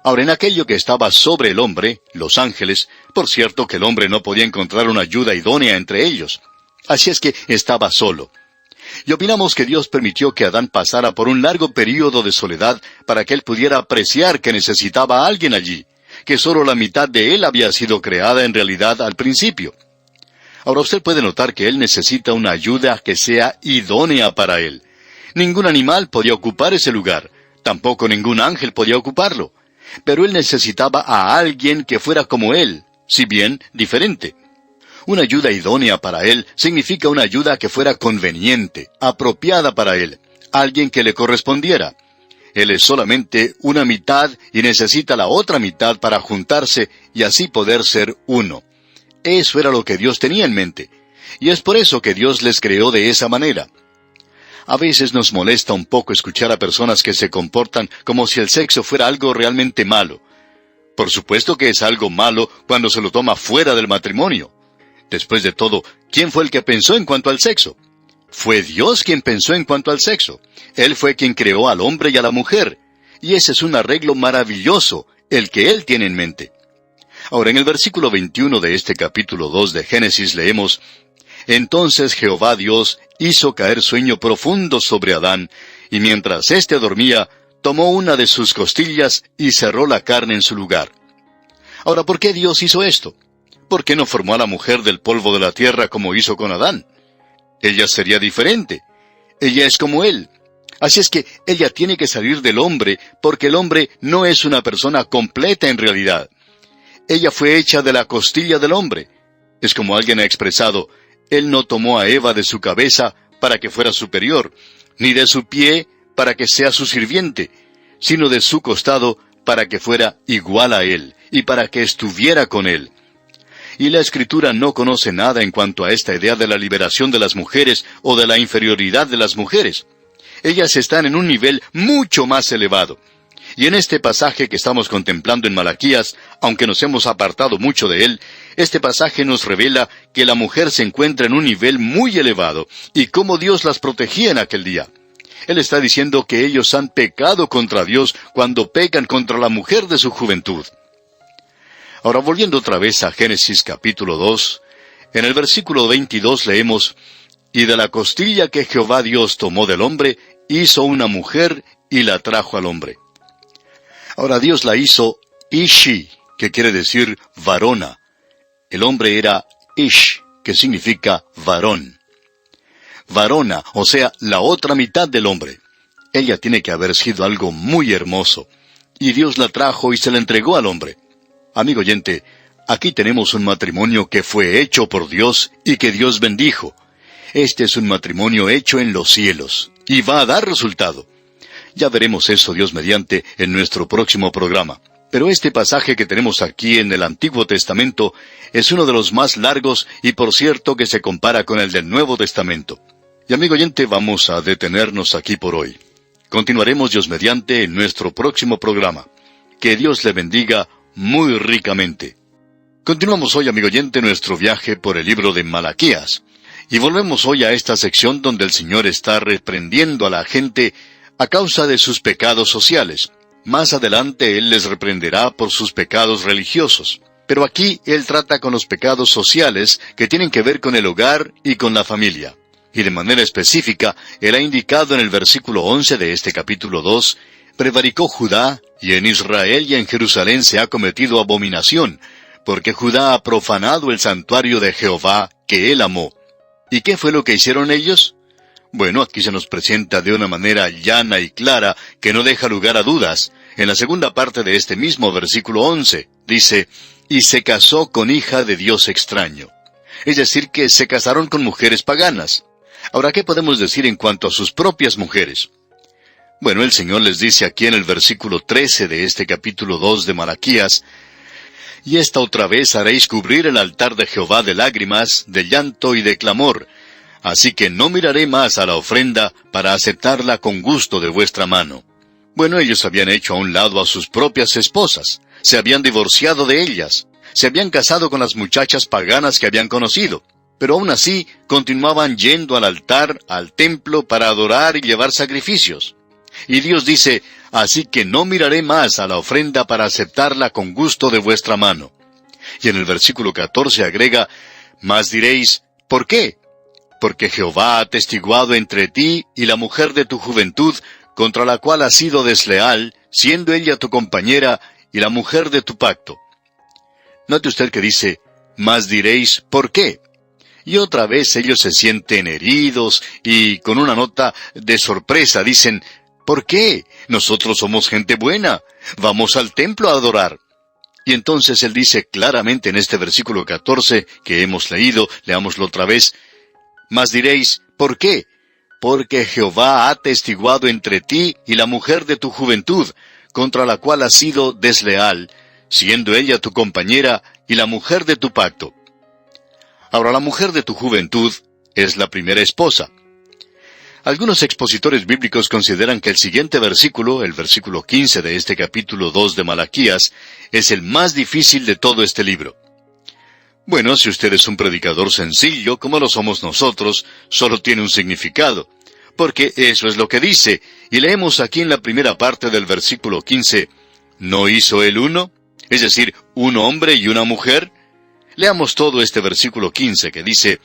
[SPEAKER 2] Ahora, en aquello que estaba sobre el hombre, los ángeles, por cierto que el hombre no podía encontrar una ayuda idónea entre ellos. Así es que estaba solo. Y opinamos que Dios permitió que Adán pasara por un largo período de soledad para que él pudiera apreciar que necesitaba a alguien allí, que solo la mitad de él había sido creada en realidad al principio. Ahora usted puede notar que él necesita una ayuda que sea idónea para él. Ningún animal podía ocupar ese lugar, tampoco ningún ángel podía ocuparlo. Pero él necesitaba a alguien que fuera como él, si bien diferente. Una ayuda idónea para él significa una ayuda que fuera conveniente, apropiada para él, alguien que le correspondiera. Él es solamente una mitad y necesita la otra mitad para juntarse y así poder ser uno. Eso era lo que Dios tenía en mente, y es por eso que Dios les creó de esa manera. A veces nos molesta un poco escuchar a personas que se comportan como si el sexo fuera algo realmente malo. Por supuesto que es algo malo cuando se lo toma fuera del matrimonio. Después de todo, ¿quién fue el que pensó en cuanto al sexo? Fue Dios quien pensó en cuanto al sexo. Él fue quien creó al hombre y a la mujer. Y ese es un arreglo maravilloso, el que Él tiene en mente. Ahora, en el versículo 21 de este capítulo 2 de Génesis leemos, entonces Jehová Dios hizo caer sueño profundo sobre Adán, y mientras éste dormía, tomó una de sus costillas y cerró la carne en su lugar. Ahora, ¿por qué Dios hizo esto? ¿Por qué no formó a la mujer del polvo de la tierra como hizo con Adán? Ella sería diferente. Ella es como él. Así es que ella tiene que salir del hombre, porque el hombre no es una persona completa en realidad. Ella fue hecha de la costilla del hombre. Es como alguien ha expresado, Él no tomó a Eva de su cabeza para que fuera superior, ni de su pie para que sea su sirviente, sino de su costado para que fuera igual a Él, y para que estuviera con Él. Y la Escritura no conoce nada en cuanto a esta idea de la liberación de las mujeres o de la inferioridad de las mujeres. Ellas están en un nivel mucho más elevado. Y en este pasaje que estamos contemplando en Malaquías, aunque nos hemos apartado mucho de él, este pasaje nos revela que la mujer se encuentra en un nivel muy elevado, y cómo Dios las protegía en aquel día. Él está diciendo que ellos han pecado contra Dios cuando pecan contra la mujer de su juventud. Ahora, volviendo otra vez a Génesis capítulo 2, en el versículo 22 leemos, «Y de la costilla que Jehová Dios tomó del hombre, hizo una mujer y la trajo al hombre». Ahora Dios la hizo Ishi, que quiere decir varona. El hombre era Ish, que significa varón. Varona, o sea, la otra mitad del hombre. Ella tiene que haber sido algo muy hermoso. Y Dios la trajo y se la entregó al hombre. Amigo oyente, aquí tenemos un matrimonio que fue hecho por Dios y que Dios bendijo. Este es un matrimonio hecho en los cielos, y va a dar resultado. Ya veremos eso, Dios mediante, en nuestro próximo programa. Pero este pasaje que tenemos aquí en el Antiguo Testamento es uno de los más largos y por cierto que se compara con el del Nuevo Testamento. Y amigo oyente, vamos a detenernos aquí por hoy. Continuaremos, Dios mediante, en nuestro próximo programa. Que Dios le bendiga muy ricamente. Continuamos hoy, amigo oyente, nuestro viaje por el libro de Malaquías. Y volvemos hoy a esta sección donde el Señor está reprendiendo a la gente a causa de sus pecados sociales. Más adelante Él les reprenderá por sus pecados religiosos. Pero aquí Él trata con los pecados sociales que tienen que ver con el hogar y con la familia. Y de manera específica, Él ha indicado en el versículo 11 de este capítulo 2, «Prevaricó Judá, y en Israel y en Jerusalén se ha cometido abominación, porque Judá ha profanado el santuario de Jehová, que Él amó». ¿Y qué fue lo que hicieron ellos? Bueno, aquí se nos presenta de una manera llana y clara que no deja lugar a dudas. En la segunda parte de este mismo versículo 11, dice, «Y se casó con hija de Dios extraño». Es decir, que se casaron con mujeres paganas. Ahora, ¿qué podemos decir en cuanto a sus propias mujeres? Bueno, el Señor les dice aquí en el versículo 13 de este capítulo 2 de Malaquías, «Y esta otra vez haréis cubrir el altar de Jehová de lágrimas, de llanto y de clamor. Así que no miraré más a la ofrenda para aceptarla con gusto de vuestra mano». Bueno, ellos habían hecho a un lado a sus propias esposas, se habían divorciado de ellas, se habían casado con las muchachas paganas que habían conocido, pero aún así continuaban yendo al altar, al templo, para adorar y llevar sacrificios. Y Dios dice, «Así que no miraré más a la ofrenda para aceptarla con gusto de vuestra mano». Y en el versículo 14 agrega, «Mas diréis, ¿por qué? Porque Jehová ha atestiguado entre ti y la mujer de tu juventud, contra la cual has sido desleal, siendo ella tu compañera y la mujer de tu pacto». Note usted que dice, «Mas diréis, ¿por qué?». Y otra vez ellos se sienten heridos y con una nota de sorpresa dicen, «¿Por qué? Nosotros somos gente buena. Vamos al templo a adorar». Y entonces Él dice claramente en este versículo 14 que hemos leído, leámoslo otra vez, «Mas diréis, ¿por qué? Porque Jehová ha atestiguado entre ti y la mujer de tu juventud, contra la cual has sido desleal, siendo ella tu compañera y la mujer de tu pacto». Ahora, la mujer de tu juventud es la primera esposa. Algunos expositores bíblicos consideran que el siguiente versículo, el versículo 15 de este capítulo 2 de Malaquías, es el más difícil de todo este libro. Bueno, si usted es un predicador sencillo, como lo somos nosotros, solo tiene un significado, porque eso es lo que dice, y leemos aquí en la primera parte del versículo 15, ¿no hizo él uno? Es decir, un hombre y una mujer. Leamos todo este versículo 15 que dice,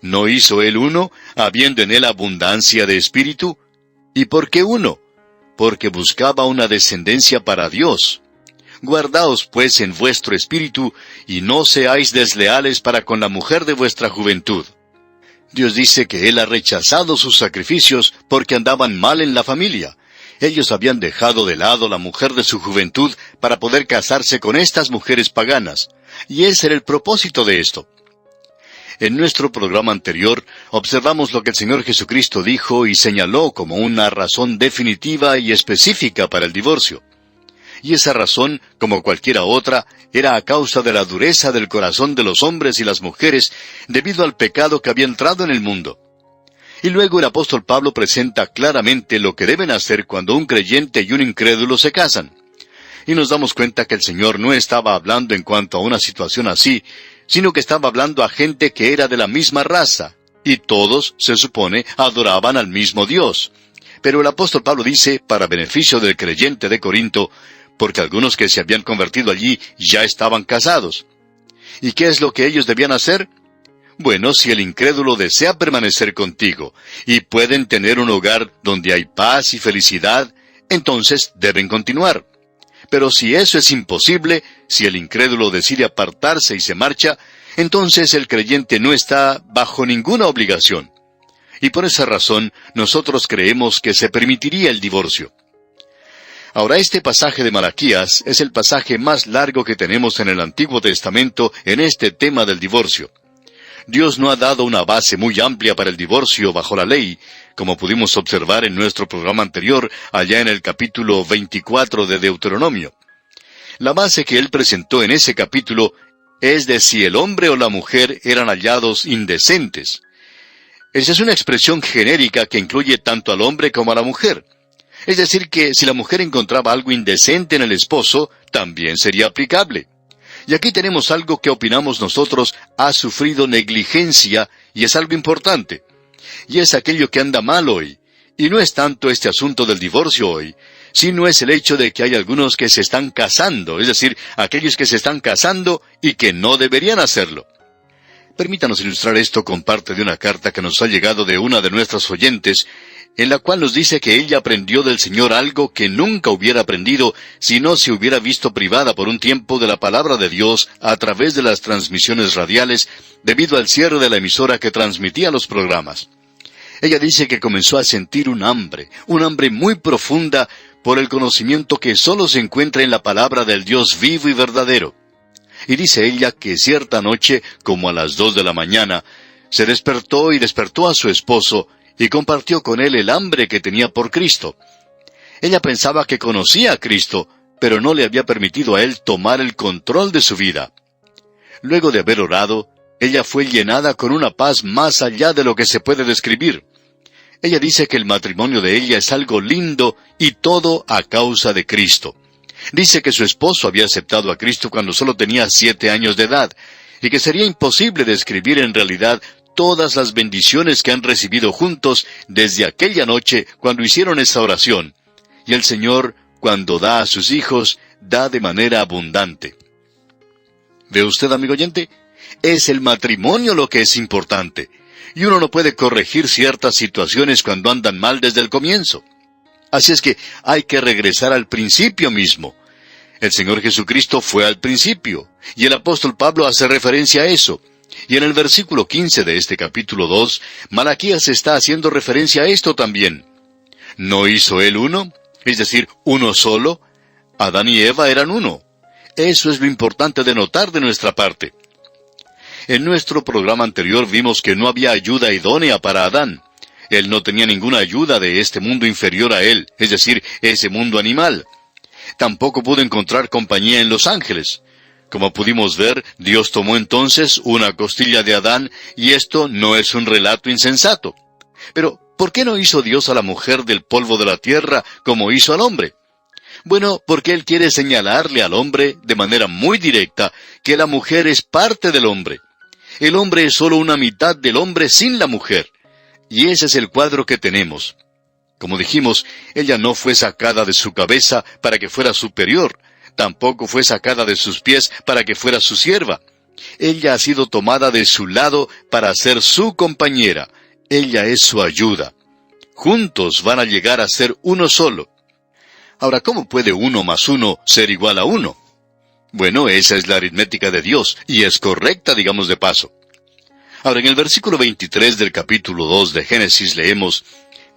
[SPEAKER 2] ¿no hizo él uno, habiendo en él abundancia de espíritu? ¿Y por qué uno? Porque buscaba una descendencia para Dios. Guardaos pues en vuestro espíritu, y no seáis desleales para con la mujer de vuestra juventud. Dios dice que Él ha rechazado sus sacrificios porque andaban mal en la familia. Ellos habían dejado de lado la mujer de su juventud para poder casarse con estas mujeres paganas. Y ese era el propósito de esto. En nuestro programa anterior observamos lo que el Señor Jesucristo dijo y señaló como una razón definitiva y específica para el divorcio. Y esa razón, como cualquiera otra, era a causa de la dureza del corazón de los hombres y las mujeres debido al pecado que había entrado en el mundo. Y luego el apóstol Pablo presenta claramente lo que deben hacer cuando un creyente y un incrédulo se casan. Y nos damos cuenta que el Señor no estaba hablando en cuanto a una situación así, sino que estaba hablando a gente que era de la misma raza, y todos, se supone, adoraban al mismo Dios. Pero el apóstol Pablo dice, para beneficio del creyente de Corinto, porque algunos que se habían convertido allí ya estaban casados. ¿Y qué es lo que ellos debían hacer? Bueno, si el incrédulo desea permanecer contigo, y pueden tener un hogar donde hay paz y felicidad, entonces deben continuar. Pero si eso es imposible, si el incrédulo decide apartarse y se marcha, entonces el creyente no está bajo ninguna obligación. Y por esa razón, nosotros creemos que se permitiría el divorcio. Ahora, este pasaje de Malaquías es el pasaje más largo que tenemos en el Antiguo Testamento en este tema del divorcio. Dios no ha dado una base muy amplia para el divorcio bajo la ley, como pudimos observar en nuestro programa anterior, allá en el capítulo 24 de Deuteronomio. La base que él presentó en ese capítulo es de si el hombre o la mujer eran hallados indecentes. Esa es una expresión genérica que incluye tanto al hombre como a la mujer. Es decir, que si la mujer encontraba algo indecente en el esposo, también sería aplicable. Y aquí tenemos algo que opinamos nosotros ha sufrido negligencia, y es algo importante. Y es aquello que anda mal hoy. Y no es tanto este asunto del divorcio hoy, sino es el hecho de que hay algunos que se están casando, es decir, aquellos que se están casando y que no deberían hacerlo. Permítanos ilustrar esto con parte de una carta que nos ha llegado de una de nuestras oyentes, en la cual nos dice que ella aprendió del Señor algo que nunca hubiera aprendido si no se hubiera visto privada por un tiempo de la palabra de Dios a través de las transmisiones radiales debido al cierre de la emisora que transmitía los programas. Ella dice que comenzó a sentir un hambre muy profunda por el conocimiento que solo se encuentra en la palabra del Dios vivo y verdadero. Y dice ella que cierta noche, como a las 2 de la mañana, se despertó y despertó a su esposo, y compartió con él el hambre que tenía por Cristo. Ella pensaba que conocía a Cristo, pero no le había permitido a él tomar el control de su vida. Luego de haber orado, ella fue llenada con una paz más allá de lo que se puede describir. Ella dice que el matrimonio de ella es algo lindo y todo a causa de Cristo. Dice que su esposo había aceptado a Cristo cuando solo tenía 7 años de edad, y que sería imposible describir en realidad todas las bendiciones que han recibido juntos desde aquella noche cuando hicieron esa oración. Y el Señor, cuando da a sus hijos, da de manera abundante. ¿Ve usted, amigo oyente? Es el matrimonio lo que es importante. Y uno no puede corregir ciertas situaciones cuando andan mal desde el comienzo. Así es que hay que regresar al principio mismo. El Señor Jesucristo fue al principio, y el apóstol Pablo hace referencia a eso. Y en el versículo 15 de este capítulo 2, Malaquías está haciendo referencia a esto también. ¿No hizo él uno? Es decir, uno solo. Adán y Eva eran uno. Eso es lo importante de notar de nuestra parte. En nuestro programa anterior vimos que no había ayuda idónea para Adán. Él no tenía ninguna ayuda de este mundo inferior a él, es decir, ese mundo animal. Tampoco pudo encontrar compañía en los ángeles. Como pudimos ver, Dios tomó entonces una costilla de Adán, y esto no es un relato insensato. Pero, ¿por qué no hizo Dios a la mujer del polvo de la tierra como hizo al hombre? Bueno, porque Él quiere señalarle al hombre, de manera muy directa, que la mujer es parte del hombre. El hombre es solo una mitad del hombre sin la mujer. Y ese es el cuadro que tenemos. Como dijimos, ella no fue sacada de su cabeza para que fuera superior. Tampoco fue sacada de sus pies para que fuera su sierva. Ella ha sido tomada de su lado para ser su compañera. Ella es su ayuda. Juntos van a llegar a ser uno solo. Ahora, ¿cómo puede 1 más 1 ser igual a 1? Bueno, esa es la aritmética de Dios, y es correcta, digamos de paso. Ahora, en el versículo 23 del capítulo 2 de Génesis leemos: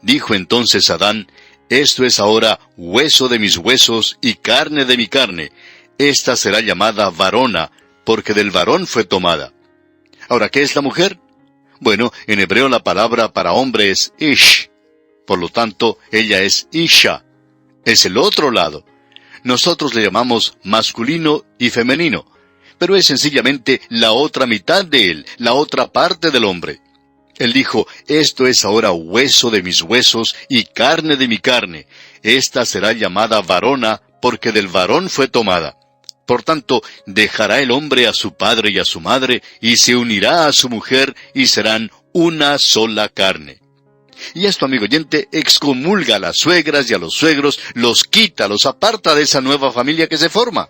[SPEAKER 2] Dijo entonces Adán: Esto es ahora hueso de mis huesos y carne de mi carne. Esta será llamada varona, porque del varón fue tomada. Ahora, ¿qué es la mujer? Bueno, en hebreo la palabra para hombre es ish. Por lo tanto, ella es isha. Es el otro lado. Nosotros le llamamos masculino y femenino, pero es sencillamente la otra mitad de él, la otra parte del hombre. Él dijo, esto es ahora hueso de mis huesos y carne de mi carne. Esta será llamada varona, porque del varón fue tomada. Por tanto, dejará el hombre a su padre y a su madre, y se unirá a su mujer, y serán una sola carne. Y esto, amigo oyente, excomulga a las suegras y a los suegros, los quita, los aparta de esa nueva familia que se forma.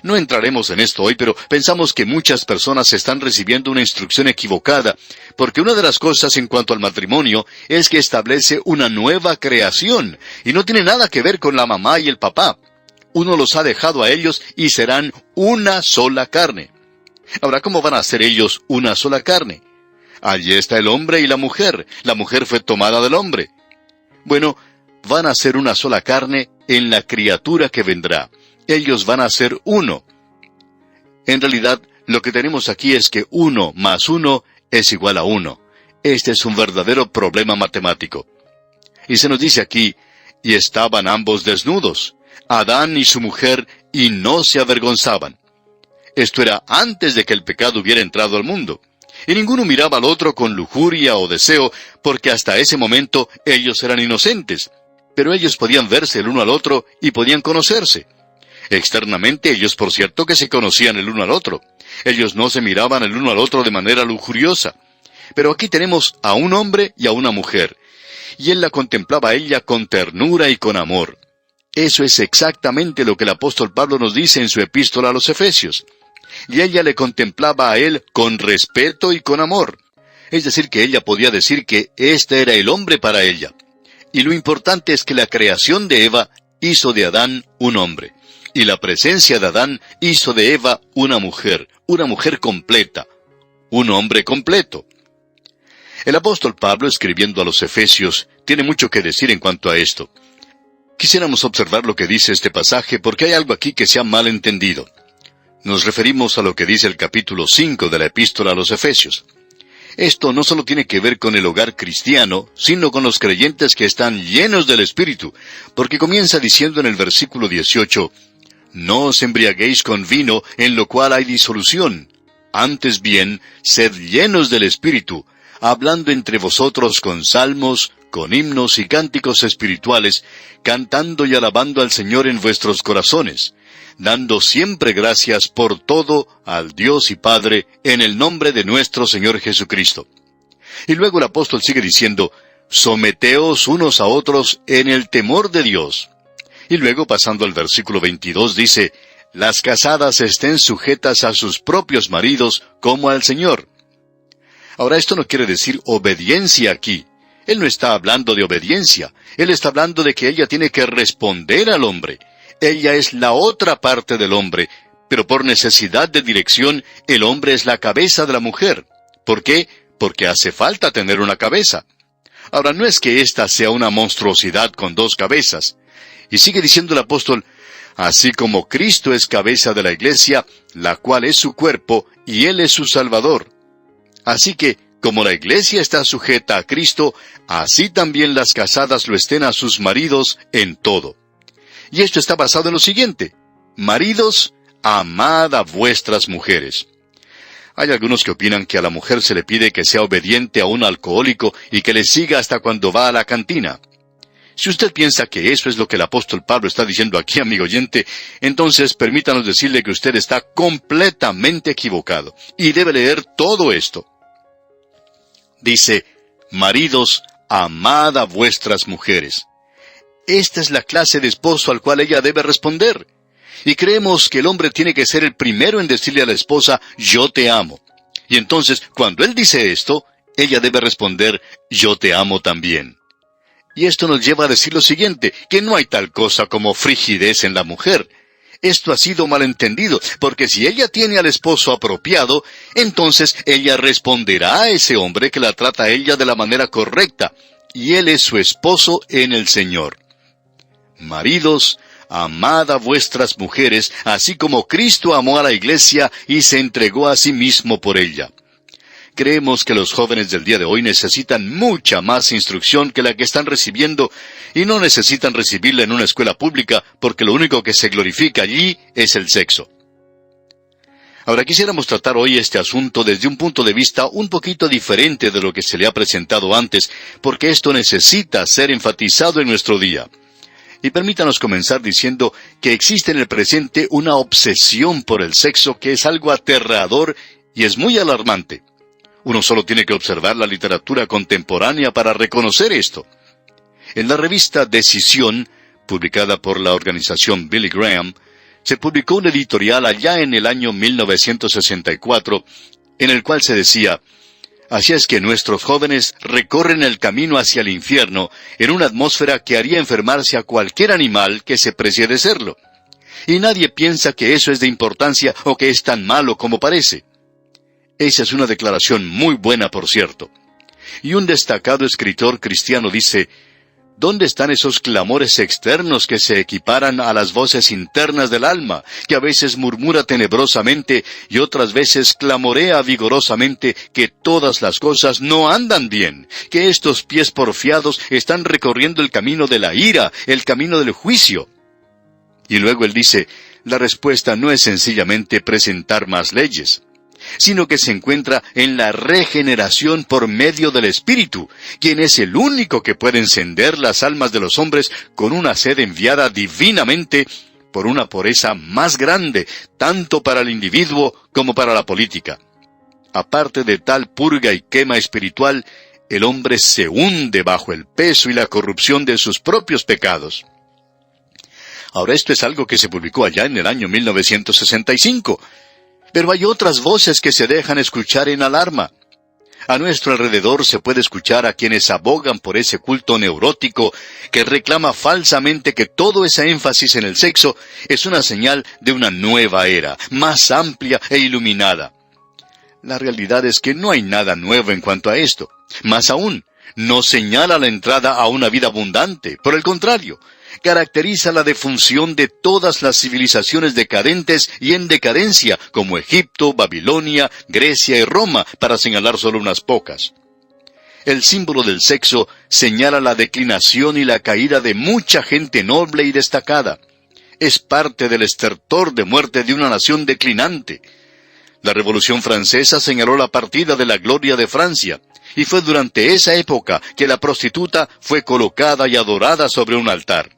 [SPEAKER 2] No entraremos en esto hoy, pero pensamos que muchas personas están recibiendo una instrucción equivocada, porque una de las cosas en cuanto al matrimonio es que establece una nueva creación, y no tiene nada que ver con la mamá y el papá. Uno los ha dejado a ellos y serán una sola carne. Ahora, ¿cómo van a ser ellos una sola carne? Allí está el hombre y la mujer. La mujer fue tomada del hombre. Bueno, van a ser una sola carne en la criatura que vendrá. Ellos van a ser uno. En realidad, lo que tenemos aquí es que 1 más 1 es igual a 1. Este es un verdadero problema matemático. Y se nos dice aquí, y estaban ambos desnudos, Adán y su mujer, y no se avergonzaban. Esto era antes de que el pecado hubiera entrado al mundo. Y ninguno miraba al otro con lujuria o deseo, porque hasta ese momento ellos eran inocentes. Pero ellos podían verse el uno al otro y podían conocerse. Externamente ellos, por cierto, que se conocían el uno al otro. Ellos no se miraban el uno al otro de manera lujuriosa. Pero aquí tenemos a un hombre y a una mujer. Y él la contemplaba a ella con ternura y con amor. Eso es exactamente lo que el apóstol Pablo nos dice en su epístola a los Efesios. Y ella le contemplaba a él con respeto y con amor. Es decir, que ella podía decir que este era el hombre para ella. Y lo importante es que la creación de Eva hizo de Adán un hombre. Y la presencia de Adán hizo de Eva una mujer completa, un hombre completo. El apóstol Pablo, escribiendo a los Efesios, tiene mucho que decir en cuanto a esto. Quisiéramos observar lo que dice este pasaje porque hay algo aquí que se ha mal entendido. Nos referimos a lo que dice el capítulo 5 de la epístola a los Efesios. Esto no solo tiene que ver con el hogar cristiano, sino con los creyentes que están llenos del Espíritu, porque comienza diciendo en el versículo 18, «No os embriaguéis con vino, en lo cual hay disolución. Antes bien, sed llenos del Espíritu, hablando entre vosotros con salmos, con himnos y cánticos espirituales, cantando y alabando al Señor en vuestros corazones, dando siempre gracias por todo al Dios y Padre, en el nombre de nuestro Señor Jesucristo». Y luego el apóstol sigue diciendo, «Someteos unos a otros en el temor de Dios». Y luego, pasando al versículo 22, dice, «Las casadas estén sujetas a sus propios maridos como al Señor». Ahora, esto no quiere decir obediencia aquí. Él no está hablando de obediencia. Él está hablando de que ella tiene que responder al hombre. Ella es la otra parte del hombre, pero por necesidad de dirección, el hombre es la cabeza de la mujer. ¿Por qué? Porque hace falta tener una cabeza. Ahora, no es que ésta sea una monstruosidad con 2 cabezas. Y sigue diciendo el apóstol, «Así como Cristo es cabeza de la iglesia, la cual es su cuerpo, y Él es su Salvador». Así que, como la iglesia está sujeta a Cristo, así también las casadas lo estén a sus maridos en todo. Y esto está basado en lo siguiente: maridos, amad a vuestras mujeres. Hay algunos que opinan que a la mujer se le pide que sea obediente a un alcohólico y que le siga hasta cuando va a la cantina. Si usted piensa que eso es lo que el apóstol Pablo está diciendo aquí, amigo oyente, entonces permítanos decirle que usted está completamente equivocado y debe leer todo esto. Dice, maridos, amad a vuestras mujeres. Esta es la clase de esposo al cual ella debe responder. Y creemos que el hombre tiene que ser el primero en decirle a la esposa, yo te amo. Y entonces, cuando él dice esto, ella debe responder, yo te amo también. Y esto nos lleva a decir lo siguiente, que no hay tal cosa como frigidez en la mujer. Esto ha sido malentendido, porque si ella tiene al esposo apropiado, entonces ella responderá a ese hombre que la trata a ella de la manera correcta, y él es su esposo en el Señor. Maridos, amad a vuestras mujeres, así como Cristo amó a la iglesia y se entregó a sí mismo por ella. creemos que los jóvenes del día de hoy necesitan mucha más instrucción que la que están recibiendo, y no necesitan recibirla en una escuela pública, porque lo único que se glorifica allí es el sexo. Ahora quisiéramos tratar hoy este asunto desde un punto de vista un poquito diferente de lo que se le ha presentado antes, porque esto necesita ser enfatizado en nuestro día. Y permítanos comenzar diciendo que existe en el presente una obsesión por el sexo que es algo aterrador y es muy alarmante. Uno solo tiene que observar la literatura contemporánea para reconocer esto. En la revista Decisión, publicada por la organización Billy Graham, se publicó un editorial allá en el año 1964, en el cual se decía: así es que nuestros jóvenes recorren el camino hacia el infierno en una atmósfera que haría enfermarse a cualquier animal que se precie de serlo. Y nadie piensa que eso es de importancia o que es tan malo como parece. Esa es una declaración muy buena, por cierto. Y un destacado escritor cristiano dice: ¿dónde están esos clamores externos que se equiparan a las voces internas del alma, que a veces murmura tenebrosamente y otras veces clamorea vigorosamente que todas las cosas no andan bien, que estos pies porfiados están recorriendo el camino de la ira, el camino del juicio? Y luego él dice: la respuesta no es sencillamente presentar más leyes, sino que se encuentra en la regeneración por medio del Espíritu, quien es el único que puede encender las almas de los hombres con una sed enviada divinamente por una pureza más grande, tanto para el individuo como para la política. Aparte de tal purga y quema espiritual, el hombre se hunde bajo el peso y la corrupción de sus propios pecados. Ahora, esto es algo que se publicó allá en el año 1965. Pero hay otras voces que se dejan escuchar en alarma. A nuestro alrededor se puede escuchar a quienes abogan por ese culto neurótico que reclama falsamente que todo ese énfasis en el sexo es una señal de una nueva era, más amplia e iluminada. La realidad es que no hay nada nuevo en cuanto a esto. Más aún, no señala la entrada a una vida abundante. Por el contrario, caracteriza la defunción de todas las civilizaciones decadentes y en decadencia, como Egipto, Babilonia, Grecia y Roma, para señalar solo unas pocas. El símbolo del sexo señala la declinación y la caída de mucha gente noble y destacada. Es parte del estertor de muerte de una nación declinante. La Revolución Francesa señaló la partida de la gloria de Francia, y fue durante esa época que la prostituta fue colocada y adorada sobre un altar.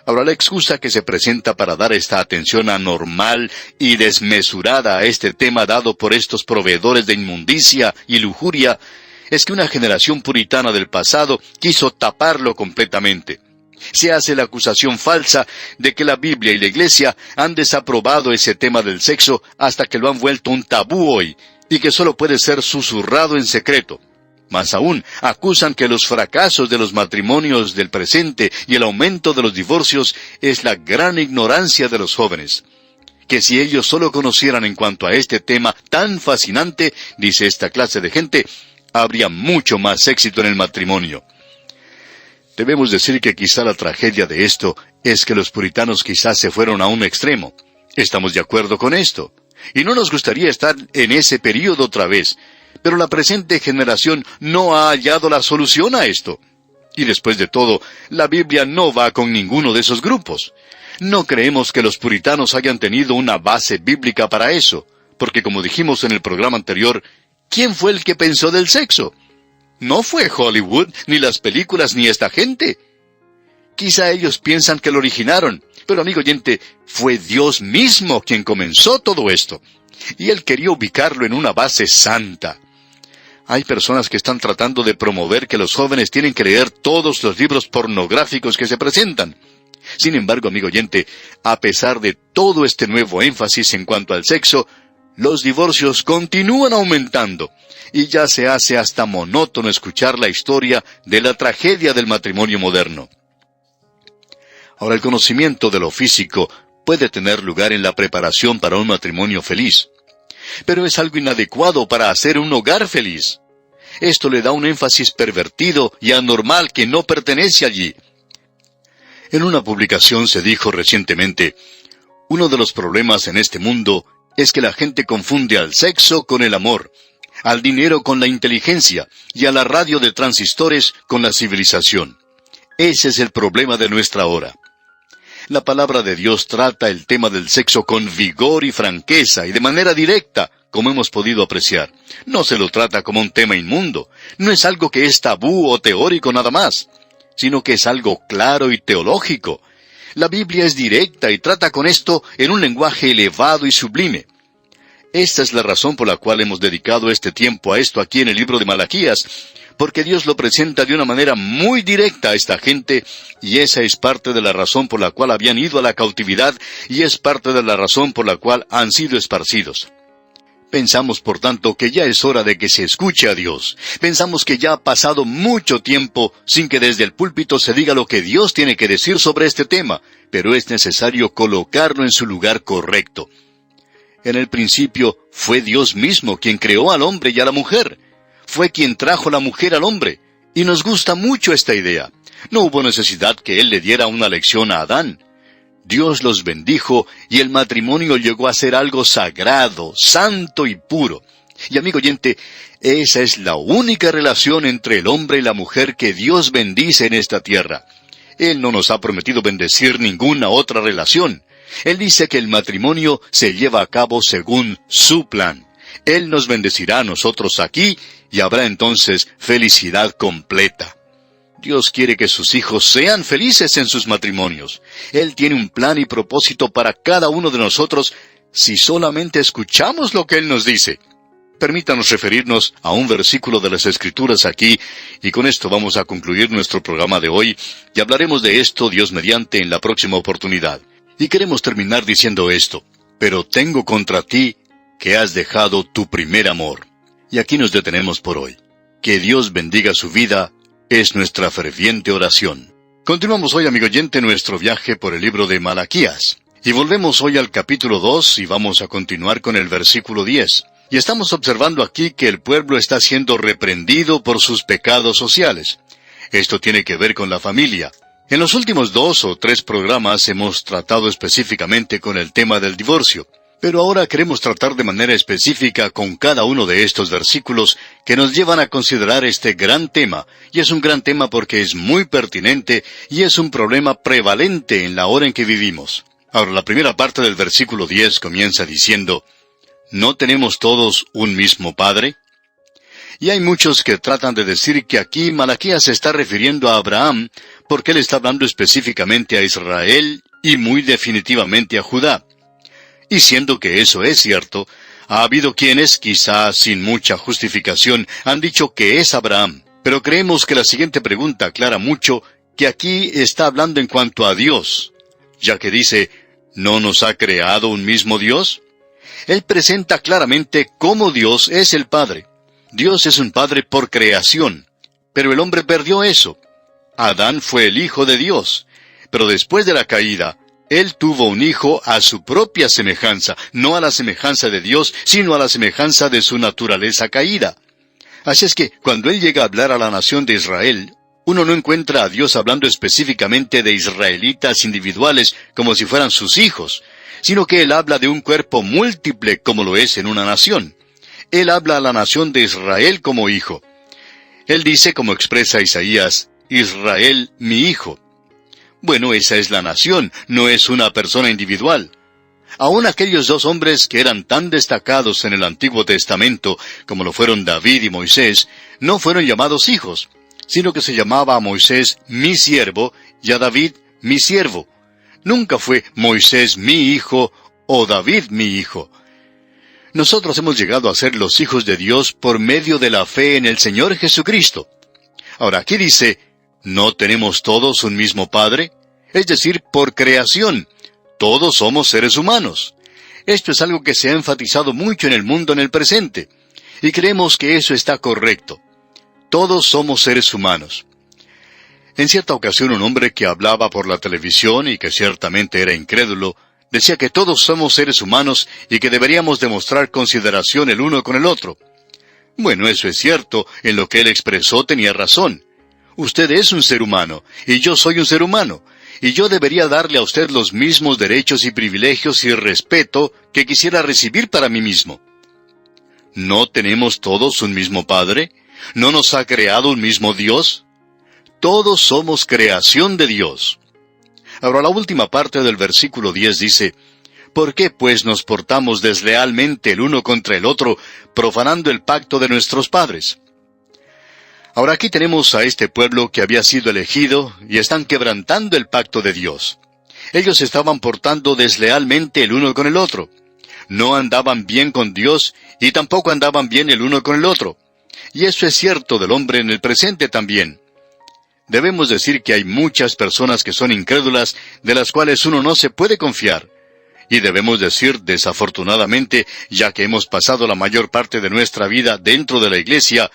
[SPEAKER 2] Ahora, la excusa que se presenta para dar esta atención anormal y desmesurada a este tema dado por estos proveedores de inmundicia y lujuria es que una generación puritana del pasado quiso taparlo completamente. Se hace la acusación falsa de que la Biblia y la Iglesia han desaprobado ese tema del sexo hasta que lo han vuelto un tabú hoy, y que solo puede ser susurrado en secreto. Más aún, acusan que los fracasos de los matrimonios del presente y el aumento de los divorcios es la gran ignorancia de los jóvenes. Que si ellos solo conocieran en cuanto a este tema tan fascinante, dice esta clase de gente, habría mucho más éxito en el matrimonio. Debemos decir que quizá la tragedia de esto es que los puritanos quizás se fueron a un extremo. Estamos de acuerdo con esto. Y no nos gustaría estar en ese período otra vez. Pero la presente generación no ha hallado la solución a esto. Y después de todo, la Biblia no va con ninguno de esos grupos. No creemos que los puritanos hayan tenido una base bíblica para eso, porque como dijimos en el programa anterior, ¿quién fue el que pensó del sexo? No fue Hollywood, ni las películas, ni esta gente. Quizá ellos piensan que lo originaron, pero amigo oyente, fue Dios mismo quien comenzó todo esto. Y Él quería ubicarlo en una base santa. Hay personas que están tratando de promover que los jóvenes tienen que leer todos los libros pornográficos que se presentan. Sin embargo, amigo oyente, a pesar de todo este nuevo énfasis en cuanto al sexo, los divorcios continúan aumentando, y ya se hace hasta monótono escuchar la historia de la tragedia del matrimonio moderno. Ahora, el conocimiento de lo físico puede tener lugar en la preparación para un matrimonio feliz, pero es algo inadecuado para hacer un hogar feliz. Esto le da un énfasis pervertido y anormal que no pertenece allí. En una publicación se dijo recientemente, uno de los problemas en este mundo es que la gente confunde al sexo con el amor. al dinero con la inteligencia y a la radio de transistores con la civilización. Ese es el problema de nuestra hora. La palabra de Dios trata el tema del sexo con vigor y franqueza y de manera directa, como hemos podido apreciar. No se lo trata como un tema inmundo. No es algo que es tabú o teórico nada más, sino que es algo claro y teológico. La Biblia es directa y trata con esto en un lenguaje elevado y sublime. Esta es la razón por la cual hemos dedicado este tiempo a esto aquí en el libro de Malaquías, porque Dios lo presenta de una manera muy directa a esta gente, y esa es parte de la razón por la cual habían ido a la cautividad, y es parte de la razón por la cual han sido esparcidos. Pensamos, por tanto, que ya es hora de que se escuche a Dios. Pensamos que ya ha pasado mucho tiempo sin que desde el púlpito se diga lo que Dios tiene que decir sobre este tema, pero es necesario colocarlo en su lugar correcto. En el principio fue Dios mismo quien creó al hombre y a la mujer. Fue quien trajo la mujer al hombre. Y nos gusta mucho esta idea. No hubo necesidad que Él le diera una lección a Adán. Dios los bendijo y el matrimonio llegó a ser algo sagrado, santo y puro. Y amigo oyente, esa es la única relación entre el hombre y la mujer que Dios bendice en esta tierra. Él no nos ha prometido bendecir ninguna otra relación. Él dice que el matrimonio se lleva a cabo según su plan. Él nos bendecirá a nosotros aquí y habrá entonces felicidad completa. Dios quiere que sus hijos sean felices en sus matrimonios. Él tiene un plan y propósito para cada uno de nosotros si solamente escuchamos lo que Él nos dice. Permítanos referirnos a un versículo de las Escrituras aquí, y con esto vamos a concluir nuestro programa de hoy, y hablaremos de esto, Dios mediante, en la próxima oportunidad. Y queremos terminar diciendo esto: pero tengo contra ti que has dejado tu primer amor. Y aquí nos detenemos por hoy. Que Dios bendiga su vida es nuestra ferviente oración. Continuamos hoy, amigo oyente, nuestro viaje por el libro de Malaquías. Y volvemos hoy al capítulo 2 y vamos a continuar con el versículo 10. Y estamos observando aquí que el pueblo está siendo reprendido por sus pecados sociales. Esto tiene que ver con la familia. En los últimos 2 o 3 programas hemos tratado específicamente con el tema del divorcio. Pero ahora queremos tratar de manera específica con cada uno de estos versículos que nos llevan a considerar este gran tema, y es un gran tema porque es muy pertinente y es un problema prevalente en la hora en que vivimos. Ahora, la primera parte del versículo 10 comienza diciendo: ¿no tenemos todos un mismo Padre? Y hay muchos que tratan de decir que aquí Malaquías se está refiriendo a Abraham, porque él está hablando específicamente a Israel y muy definitivamente a Judá. Y siendo que eso es cierto, ha habido quienes, quizás sin mucha justificación, han dicho que es Abraham. Pero creemos que la siguiente pregunta aclara mucho que aquí está hablando en cuanto a Dios, ya que dice: ¿no nos ha creado un mismo Dios? Él presenta claramente cómo Dios es el Padre. Dios es un Padre por creación, pero el hombre perdió eso. Adán fue el hijo de Dios, pero después de la caída, Él tuvo un hijo a su propia semejanza, no a la semejanza de Dios, sino a la semejanza de su naturaleza caída. Así es que, cuando Él llega a hablar a la nación de Israel, uno no encuentra a Dios hablando específicamente de israelitas individuales como si fueran sus hijos, sino que Él habla de un cuerpo múltiple como lo es en una nación. Él habla a la nación de Israel como hijo. Él dice, como expresa Isaías: Israel, mi hijo. Bueno, esa es la nación, no es una persona individual. Aún aquellos 2 hombres que eran tan destacados en el Antiguo Testamento, como lo fueron David y Moisés, no fueron llamados hijos, sino que se llamaba a Moisés mi siervo y a David mi siervo. Nunca fue Moisés mi hijo o David mi hijo. Nosotros hemos llegado a ser los hijos de Dios por medio de la fe en el Señor Jesucristo. Ahora, aquí dice: ¿no tenemos todos un mismo Padre? Es decir, por creación. Todos somos seres humanos. Esto es algo que se ha enfatizado mucho en el mundo en el presente. Y creemos que eso está correcto. Todos somos seres humanos. En cierta ocasión un hombre que hablaba por la televisión y que ciertamente era incrédulo, decía que todos somos seres humanos y que deberíamos demostrar consideración el uno con el otro. Bueno, eso es cierto, en lo que él expresó tenía razón. Usted es un ser humano, y yo soy un ser humano, y yo debería darle a usted los mismos derechos y privilegios y respeto que quisiera recibir para mí mismo. ¿No tenemos todos un mismo Padre? ¿No nos ha creado un mismo Dios? Todos somos creación de Dios. Ahora la última parte del versículo 10 dice, ¿por qué pues nos portamos deslealmente el uno contra el otro, profanando el pacto de nuestros padres? Ahora aquí tenemos a este pueblo que había sido elegido y están quebrantando el pacto de Dios. Ellos estaban portando deslealmente el uno con el otro. No andaban bien con Dios y tampoco andaban bien el uno con el otro. Y eso es cierto del hombre en el presente también. Debemos decir que hay muchas personas que son incrédulas, de las cuales uno no se puede confiar. Y debemos decir, desafortunadamente, ya que hemos pasado la mayor parte de nuestra vida dentro de la iglesia,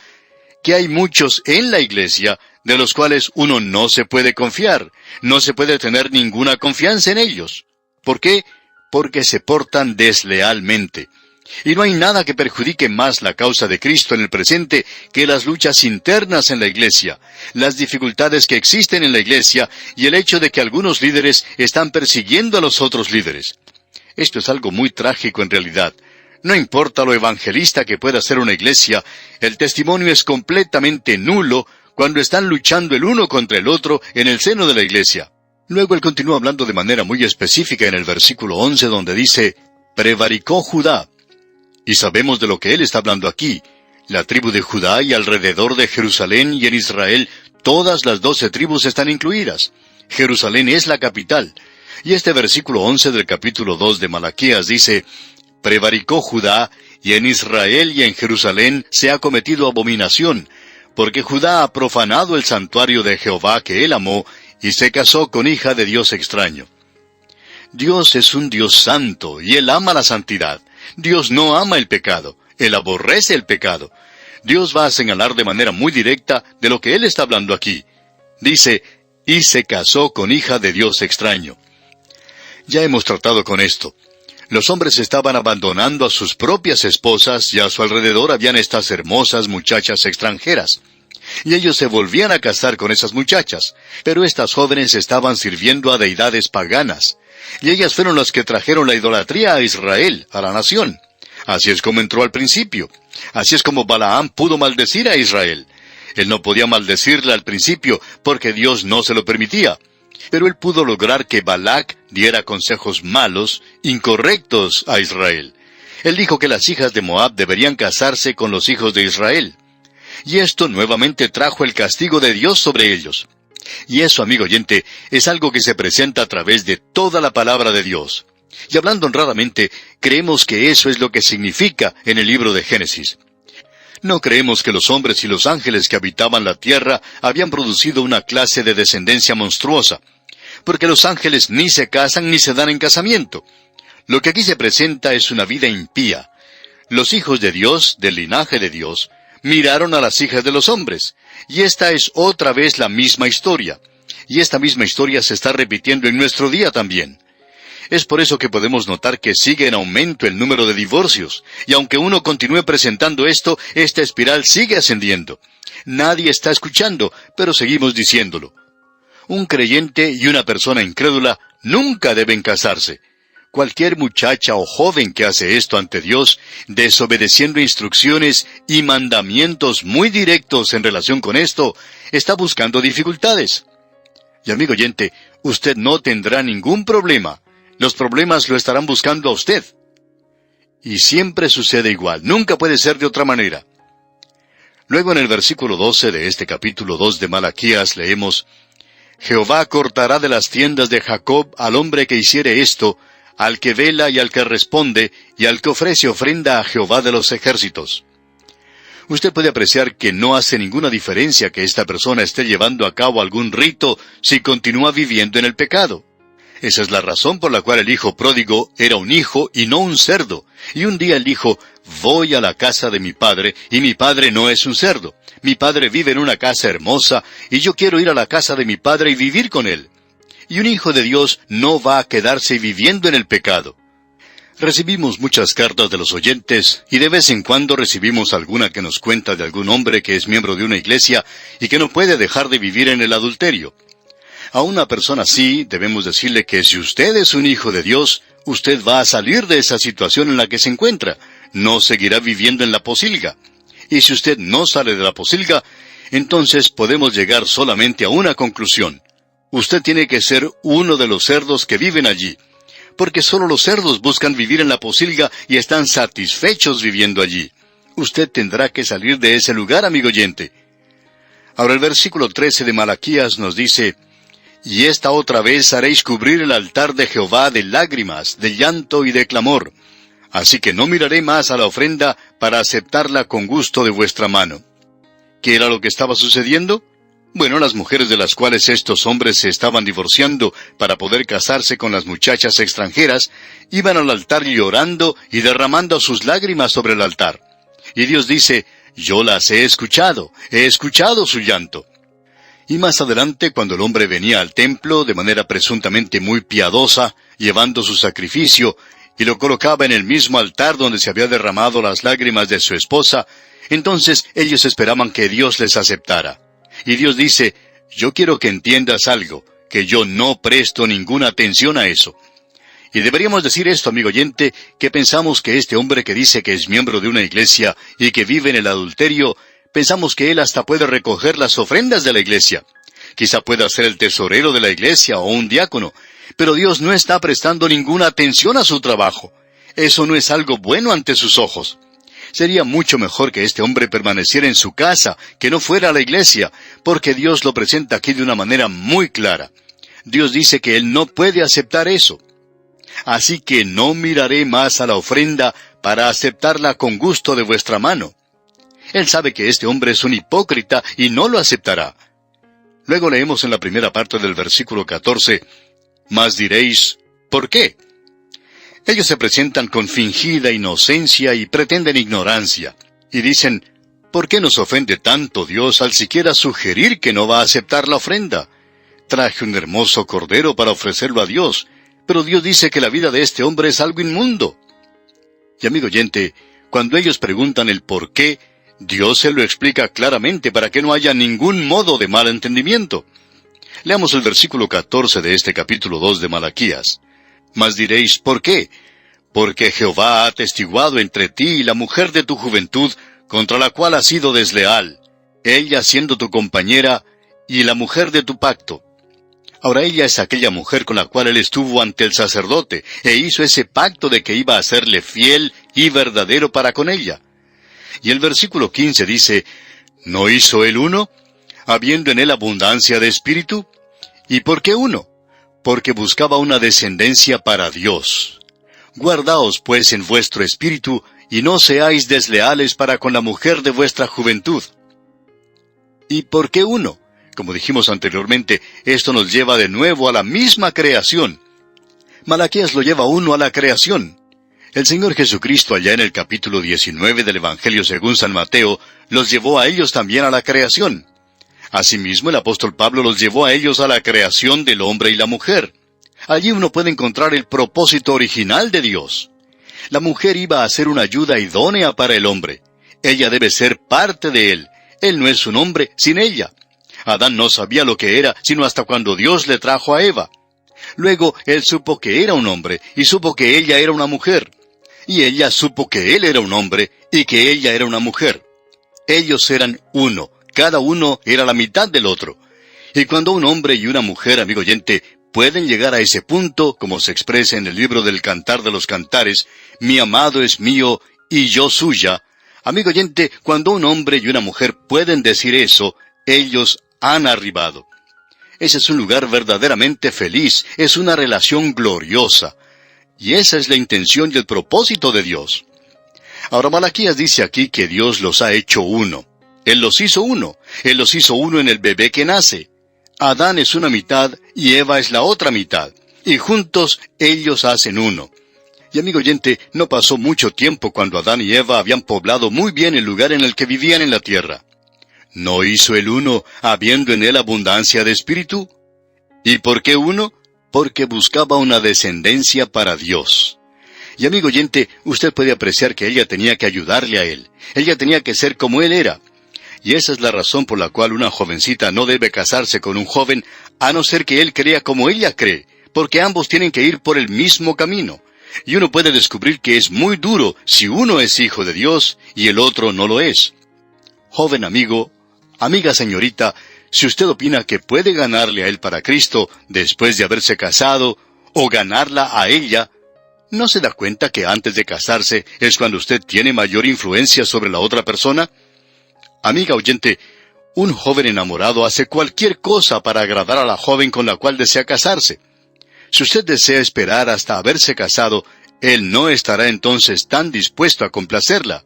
[SPEAKER 2] que hay muchos en la iglesia de los cuales uno no se puede confiar, no se puede tener ninguna confianza en ellos. ¿Por qué? Porque se portan deslealmente. Y no hay nada que perjudique más la causa de Cristo en el presente que las luchas internas en la iglesia, las dificultades que existen en la iglesia y el hecho de que algunos líderes están persiguiendo a los otros líderes. Esto es algo muy trágico en realidad. No importa lo evangelista que pueda ser una iglesia, el testimonio es completamente nulo cuando están luchando el uno contra el otro en el seno de la iglesia. Luego él continúa hablando de manera muy específica en el versículo 11 donde dice, prevaricó Judá. Y sabemos de lo que él está hablando aquí. La tribu de Judá y alrededor de Jerusalén y en Israel, todas las 12 tribus están incluidas. Jerusalén es la capital. Y este versículo 11 del capítulo 2 de Malaquías dice, prevaricó Judá, y en Israel y en Jerusalén se ha cometido abominación, porque Judá ha profanado el santuario de Jehová que él amó, y se casó con hija de Dios extraño. Dios es un Dios santo, y él ama la santidad. Dios no ama el pecado, él aborrece el pecado. Dios va a señalar de manera muy directa de lo que él está hablando aquí. Dice, y se casó con hija de Dios extraño. Ya hemos tratado con esto. Los hombres estaban abandonando a sus propias esposas y a su alrededor habían estas hermosas muchachas extranjeras. Y ellos se volvían a casar con esas muchachas, pero estas jóvenes estaban sirviendo a deidades paganas. Y ellas fueron las que trajeron la idolatría a Israel, a la nación. Así es como entró al principio. Así es como Balaam pudo maldecir a Israel. Él no podía maldecirla al principio porque Dios no se lo permitía. Pero él pudo lograr que Balac diera consejos malos, incorrectos a Israel. Él dijo que las hijas de Moab deberían casarse con los hijos de Israel. Y esto nuevamente trajo el castigo de Dios sobre ellos. Y eso, amigo oyente, es algo que se presenta a través de toda la palabra de Dios. Y hablando honradamente, creemos que eso es lo que significa en el libro de Génesis. No creemos que los hombres y los ángeles que habitaban la tierra habían producido una clase de descendencia monstruosa, porque los ángeles ni se casan ni se dan en casamiento. Lo que aquí se presenta es una vida impía. Los hijos de Dios, del linaje de Dios, miraron a las hijas de los hombres, y esta es otra vez la misma historia. Y esta misma historia se está repitiendo en nuestro día también. Es por eso que podemos notar que sigue en aumento el número de divorcios, y aunque uno continúe presentando esto, esta espiral sigue ascendiendo. Nadie está escuchando, pero seguimos diciéndolo. Un creyente y una persona incrédula nunca deben casarse. Cualquier muchacha o joven que hace esto ante Dios, desobedeciendo instrucciones y mandamientos muy directos en relación con esto, está buscando dificultades. Y amigo oyente, usted no tendrá ningún problema. Los problemas lo estarán buscando a usted. Y siempre sucede igual, nunca puede ser de otra manera. Luego en el versículo 12 de este capítulo 2 de Malaquías leemos, Jehová cortará de las tiendas de Jacob al hombre que hiciere esto, al que vela y al que responde, y al que ofrece ofrenda a Jehová de los ejércitos. Usted puede apreciar que no hace ninguna diferencia que esta persona esté llevando a cabo algún rito si continúa viviendo en el pecado. Esa es la razón por la cual el hijo pródigo era un hijo y no un cerdo. Y un día él dijo, voy a la casa de mi padre, y mi padre no es un cerdo. Mi padre vive en una casa hermosa, y yo quiero ir a la casa de mi padre y vivir con él. Y un hijo de Dios no va a quedarse viviendo en el pecado. Recibimos muchas cartas de los oyentes, y de vez en cuando recibimos alguna que nos cuenta de algún hombre que es miembro de una iglesia y que no puede dejar de vivir en el adulterio. A una persona así debemos decirle que si usted es un hijo de Dios, usted va a salir de esa situación en la que se encuentra. no seguirá viviendo en la posilga. Y si usted no sale de la posilga, entonces podemos llegar solamente a una conclusión. Usted tiene que ser uno de los cerdos que viven allí, porque solo los cerdos buscan vivir en la posilga y están satisfechos viviendo allí. Usted tendrá que salir de ese lugar, amigo oyente. Ahora el versículo 13 de Malaquías nos dice: «Y esta otra vez haréis cubrir el altar de Jehová de lágrimas, de llanto y de clamor. Así que no miraré más a la ofrenda para aceptarla con gusto de vuestra mano». ¿Qué era lo que estaba sucediendo? Bueno, las mujeres de las cuales estos hombres se estaban divorciando para poder casarse con las muchachas extranjeras, iban al altar llorando y derramando sus lágrimas sobre el altar. Y Dios dice: «Yo las he escuchado su llanto». Y más adelante, cuando el hombre venía al templo de manera presuntamente muy piadosa, llevando su sacrificio, y lo colocaba en el mismo altar donde se había derramado las lágrimas de su esposa, entonces ellos esperaban que Dios les aceptara. Y Dios dice: «Yo quiero que entiendas algo, que yo no presto ninguna atención a eso». Y deberíamos decir esto, amigo oyente, que pensamos que este hombre que dice que es miembro de una iglesia y que vive en el adulterio, pensamos que él hasta puede recoger las ofrendas de la iglesia. Quizá pueda ser el tesorero de la iglesia o un diácono, pero Dios no está prestando ninguna atención a su trabajo. Eso no es algo bueno ante sus ojos. Sería mucho mejor que este hombre permaneciera en su casa, que no fuera a la iglesia, porque Dios lo presenta aquí de una manera muy clara. Dios dice que Él no puede aceptar eso. «Así que no miraré más a la ofrenda para aceptarla con gusto de vuestra mano». Él sabe que este hombre es un hipócrita y no lo aceptará. Luego leemos en la primera parte del versículo 14, «Mas diréis, ¿por qué?». Ellos se presentan con fingida inocencia y pretenden ignorancia. Y dicen: «¿Por qué nos ofende tanto Dios al siquiera sugerir que no va a aceptar la ofrenda? Traje un hermoso cordero para ofrecerlo a Dios, pero Dios dice que la vida de este hombre es algo inmundo». Y amigo oyente, cuando ellos preguntan el por qué, Dios se lo explica claramente para que no haya ningún modo de mal entendimiento. Leamos el versículo 14 de este capítulo 2 de Malaquías. «Mas diréis, ¿por qué? Porque Jehová ha atestiguado entre ti y la mujer de tu juventud, contra la cual has sido desleal, ella siendo tu compañera y la mujer de tu pacto». Ahora ella es aquella mujer con la cual él estuvo ante el sacerdote, e hizo ese pacto de que iba a serle fiel y verdadero para con ella. Y el versículo 15 dice: «¿No hizo él uno, habiendo en él abundancia de espíritu? ¿Y por qué uno? Porque buscaba una descendencia para Dios. Guardaos pues en vuestro espíritu, y no seáis desleales para con la mujer de vuestra juventud». ¿Y por qué uno? Como dijimos anteriormente, esto nos lleva de nuevo a la misma creación. Malaquías lo lleva uno a la creación. El Señor Jesucristo, allá en el capítulo 19 del Evangelio según San Mateo, los llevó a ellos también a la creación. Asimismo, el apóstol Pablo los llevó a ellos a la creación del hombre y la mujer. Allí uno puede encontrar el propósito original de Dios. La mujer iba a ser una ayuda idónea para el hombre. Ella debe ser parte de él. Él no es un hombre sin ella. Adán no sabía lo que era, sino hasta cuando Dios le trajo a Eva. Luego él supo que era un hombre, y supo que ella era una mujer. Y ella supo que él era un hombre, y que ella era una mujer. Ellos eran uno, cada uno era la mitad del otro. Y cuando un hombre y una mujer, amigo oyente, pueden llegar a ese punto, como se expresa en el libro del Cantar de los Cantares: «Mi amado es mío, y yo suya». Amigo oyente, cuando un hombre y una mujer pueden decir eso, ellos han arribado. Ese es un lugar verdaderamente feliz, es una relación gloriosa. Y esa es la intención y el propósito de Dios. Ahora Malaquías dice aquí que Dios los ha hecho uno. Él los hizo uno. Él los hizo uno en el bebé que nace. Adán es una mitad y Eva es la otra mitad. Y juntos ellos hacen uno. Y amigo oyente, no pasó mucho tiempo cuando Adán y Eva habían poblado muy bien el lugar en el que vivían en la tierra. ¿No hizo el uno, habiendo en él abundancia de espíritu? ¿Y por qué uno? Porque buscaba una descendencia para Dios. Y amigo oyente, usted puede apreciar que ella tenía que ayudarle a él. Ella tenía que ser como él era. Y esa es la razón por la cual una jovencita no debe casarse con un joven, a no ser que él crea como ella cree, porque ambos tienen que ir por el mismo camino. Y uno puede descubrir que es muy duro si uno es hijo de Dios y el otro no lo es. Joven amigo, amiga señorita, si usted opina que puede ganarle a él para Cristo después de haberse casado, o ganarla a ella, ¿no se da cuenta que antes de casarse es cuando usted tiene mayor influencia sobre la otra persona? Amiga oyente, un joven enamorado hace cualquier cosa para agradar a la joven con la cual desea casarse. Si usted desea esperar hasta haberse casado, él no estará entonces tan dispuesto a complacerla.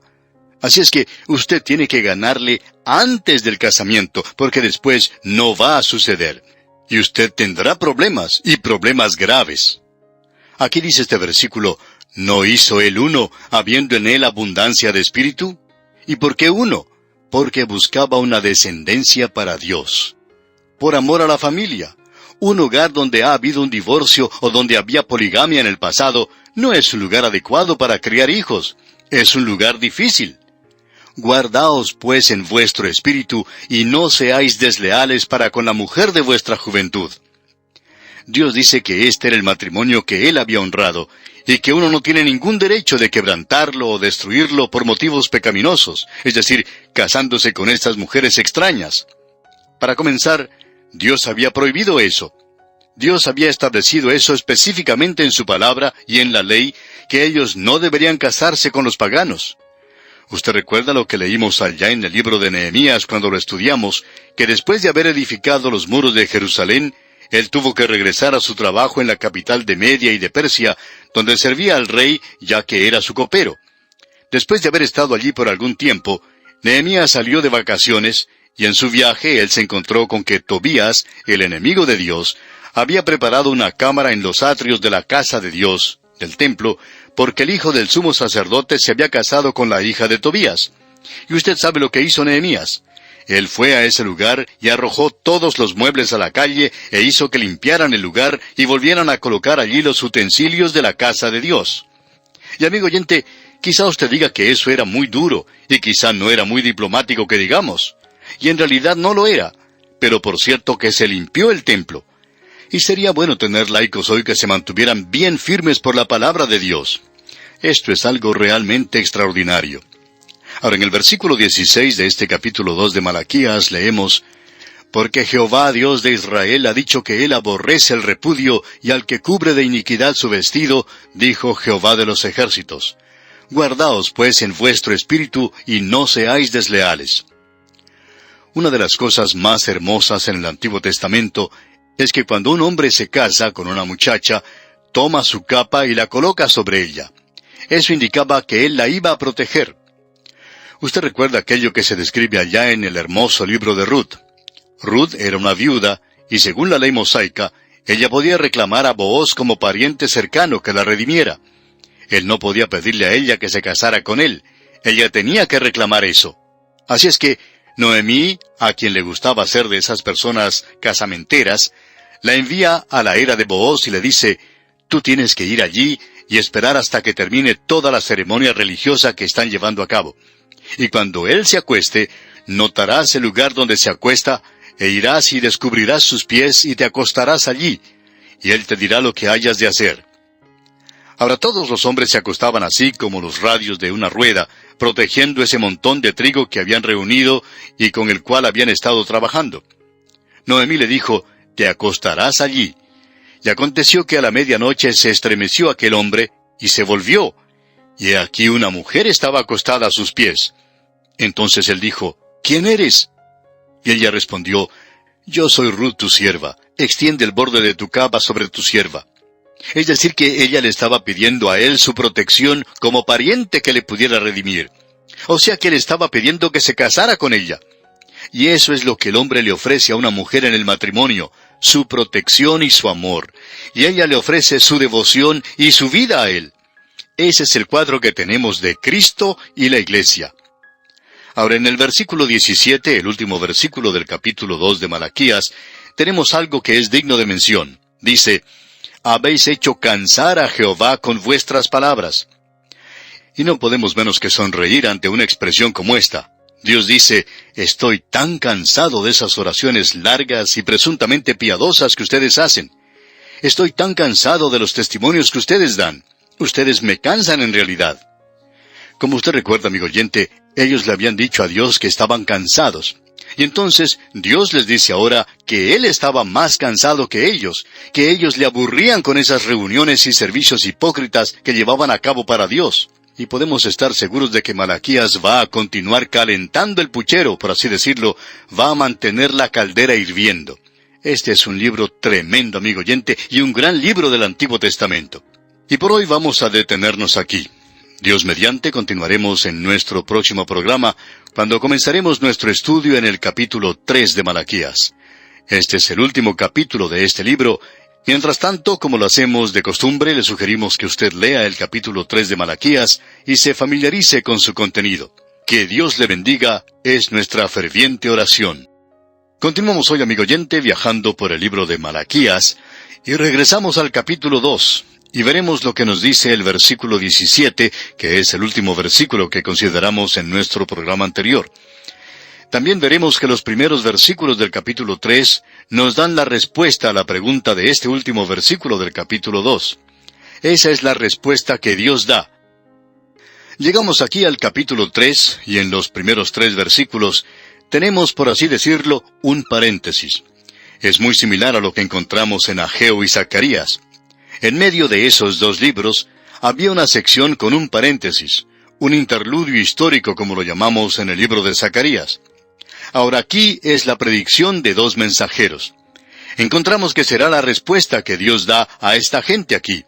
[SPEAKER 2] Así es que usted tiene que ganarle antes del casamiento, porque después no va a suceder. Y usted tendrá problemas, y problemas graves. Aquí dice este versículo, ¿no hizo él uno, habiendo en él abundancia de espíritu? ¿Y por qué uno? Porque buscaba una descendencia para Dios. Por amor a la familia. Un hogar donde ha habido un divorcio o donde había poligamia en el pasado no es un lugar adecuado para criar hijos. Es un lugar difícil. Guardaos pues en vuestro espíritu, y no seáis desleales para con la mujer de vuestra juventud. Dios dice que este era el matrimonio que Él había honrado, y que uno no tiene ningún derecho de quebrantarlo o destruirlo por motivos pecaminosos, es decir, casándose con estas mujeres extrañas. Para comenzar, Dios había prohibido eso. Dios había establecido eso específicamente en su palabra y en la ley, que ellos no deberían casarse con los paganos. Usted recuerda lo que leímos allá en el libro de Nehemías cuando lo estudiamos, que después de haber edificado los muros de Jerusalén, él tuvo que regresar a su trabajo en la capital de Media y de Persia, donde servía al rey, ya que era su copero. Después de haber estado allí por algún tiempo, Nehemías salió de vacaciones, y en su viaje él se encontró con que Tobías, el enemigo de Dios, había preparado una cámara en los atrios de la casa de Dios, del templo, porque el hijo del sumo sacerdote se había casado con la hija de Tobías. Y usted sabe lo que hizo Nehemías. Él fue a ese lugar y arrojó todos los muebles a la calle e hizo que limpiaran el lugar y volvieran a colocar allí los utensilios de la casa de Dios. Y amigo oyente, quizá usted diga que eso era muy duro, y quizá no era muy diplomático que digamos. Y en realidad no lo era, pero por cierto que se limpió el templo. Y sería bueno tener laicos hoy que se mantuvieran bien firmes por la palabra de Dios. Esto es algo realmente extraordinario. Ahora, en el versículo 16 de este capítulo 2 de Malaquías leemos, «Porque Jehová, Dios de Israel, ha dicho que él aborrece el repudio, y al que cubre de iniquidad su vestido, dijo Jehová de los ejércitos. Guardaos pues en vuestro espíritu, y no seáis desleales». Una de las cosas más hermosas en el Antiguo Testamento es que cuando un hombre se casa con una muchacha, toma su capa y la coloca sobre ella. Eso indicaba que él la iba a proteger. Usted recuerda aquello que se describe allá en el hermoso libro de Ruth. Ruth era una viuda, y según la ley mosaica, ella podía reclamar a Booz como pariente cercano que la redimiera. Él no podía pedirle a ella que se casara con él. Ella tenía que reclamar eso. Así es que Noemí, a quien le gustaba ser de esas personas casamenteras, la envía a la era de Booz y le dice, «Tú tienes que ir allí y esperar hasta que termine toda la ceremonia religiosa que están llevando a cabo. Y cuando él se acueste, notarás el lugar donde se acuesta, e irás y descubrirás sus pies y te acostarás allí, y él te dirá lo que hayas de hacer». Ahora todos los hombres se acostaban así como los radios de una rueda, protegiendo ese montón de trigo que habían reunido y con el cual habían estado trabajando. Noemí le dijo, «Te acostarás allí». Y aconteció que a la medianoche se estremeció aquel hombre, y se volvió, y he aquí una mujer estaba acostada a sus pies. Entonces él dijo, «¿Quién eres?». Y ella respondió, «Yo soy Ruth tu sierva, extiende el borde de tu capa sobre tu sierva». Es decir, que ella le estaba pidiendo a él su protección como pariente que le pudiera redimir. O sea que le estaba pidiendo que se casara con ella. Y eso es lo que el hombre le ofrece a una mujer en el matrimonio, su protección y su amor. Y ella le ofrece su devoción y su vida a él. Ese es el cuadro que tenemos de Cristo y la Iglesia. Ahora, en el versículo 17, el último versículo del capítulo 2 de Malaquías, tenemos algo que es digno de mención. Dice, «Habéis hecho cansar a Jehová con vuestras palabras». Y no podemos menos que sonreír ante una expresión como esta. Dios dice, «Estoy tan cansado de esas oraciones largas y presuntamente piadosas que ustedes hacen. Estoy tan cansado de los testimonios que ustedes dan. Ustedes me cansan en realidad. Como usted recuerda, amigo oyente, ellos le habían dicho a Dios que estaban cansados. Y entonces Dios les dice ahora que Él estaba más cansado que ellos le aburrían con esas reuniones y servicios hipócritas que llevaban a cabo para Dios. Y podemos estar seguros de que Malaquías va a continuar calentando el puchero, por así decirlo, va a mantener la caldera hirviendo. Este es un libro tremendo, amigo oyente, y un gran libro del Antiguo Testamento. Y por hoy vamos a detenernos aquí. Dios mediante, continuaremos en nuestro próximo programa, cuando comenzaremos nuestro estudio en el capítulo 3 de Malaquías. Este es el último capítulo de este libro. Mientras tanto, como lo hacemos de costumbre, le sugerimos que usted lea el capítulo 3 de Malaquías y se familiarice con su contenido. Que Dios le bendiga es nuestra ferviente oración. Continuamos hoy, amigo oyente, viajando por el libro de Malaquías, y regresamos al capítulo 2. Y veremos lo que nos dice el versículo 17, que es el último versículo que consideramos en nuestro programa anterior. También veremos que los primeros versículos del capítulo 3 nos dan la respuesta a la pregunta de este último versículo del capítulo 2. Esa es la respuesta que Dios da. Llegamos aquí al capítulo 3, y en los primeros 3 versículos tenemos, por así decirlo, un paréntesis. Es muy similar a lo que encontramos en Ageo y Zacarías. En medio de esos dos libros, había una sección con un paréntesis, un interludio histórico como lo llamamos en el libro de Zacarías. Ahora aquí es la predicción de 2 mensajeros. Encontramos que será la respuesta que Dios da a esta gente aquí.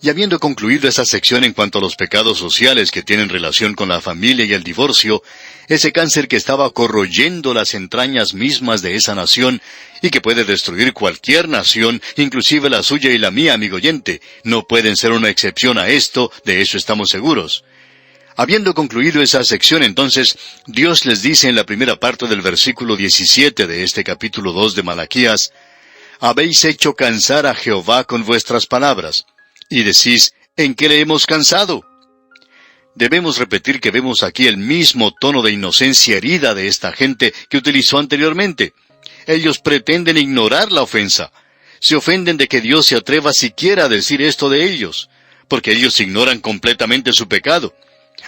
[SPEAKER 2] Y habiendo concluido esa sección en cuanto a los pecados sociales que tienen relación con la familia y el divorcio, ese cáncer que estaba corroyendo las entrañas mismas de esa nación y que puede destruir cualquier nación, inclusive la suya y la mía, amigo oyente, no pueden ser una excepción a esto, de eso estamos seguros. Habiendo concluido esa sección, entonces, Dios les dice en la primera parte del versículo 17 de este capítulo 2 de Malaquías: «Habéis hecho cansar a Jehová con vuestras palabras, y decís, ¿en qué le hemos cansado?». Debemos repetir que vemos aquí el mismo tono de inocencia herida de esta gente que utilizó anteriormente. Ellos pretenden ignorar la ofensa. Se ofenden de que Dios se atreva siquiera a decir esto de ellos, porque ellos ignoran completamente su pecado.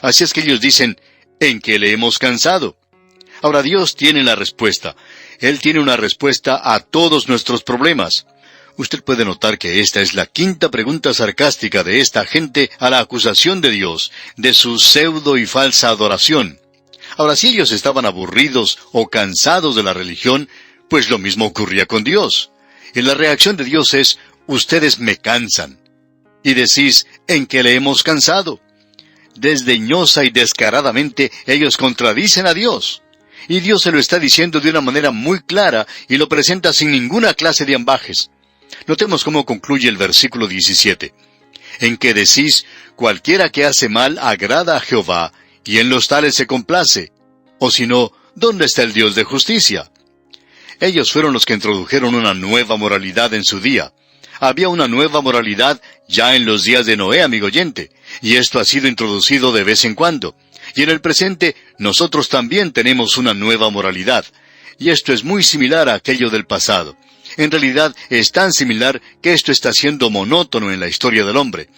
[SPEAKER 2] Así es que ellos dicen, ¿en qué le hemos cansado? Ahora Dios tiene la respuesta. Él tiene una respuesta a todos nuestros problemas. Usted puede notar que esta es la 5ª pregunta sarcástica de esta gente a la acusación de Dios, de su pseudo y falsa adoración. Ahora, si ellos estaban aburridos o cansados de la religión, pues lo mismo ocurría con Dios. Y la reacción de Dios es, ustedes me cansan. Y decís, ¿en qué le hemos cansado? Desdeñosa y descaradamente, ellos contradicen a Dios. Y Dios se lo está diciendo de una manera muy clara y lo presenta sin ninguna clase de ambajes. Notemos cómo concluye el versículo 17. En que decís, cualquiera que hace mal agrada a Jehová, y en los tales se complace. O si no, ¿dónde está el Dios de justicia? Ellos fueron los que introdujeron una nueva moralidad en su día. Había una nueva moralidad ya en los días de Noé, amigo oyente, y esto ha sido introducido de vez en cuando. Y en el presente, nosotros también tenemos una nueva moralidad. Y esto es muy similar a aquello del pasado. En realidad, es tan similar que esto está siendo monótono en la historia del hombre.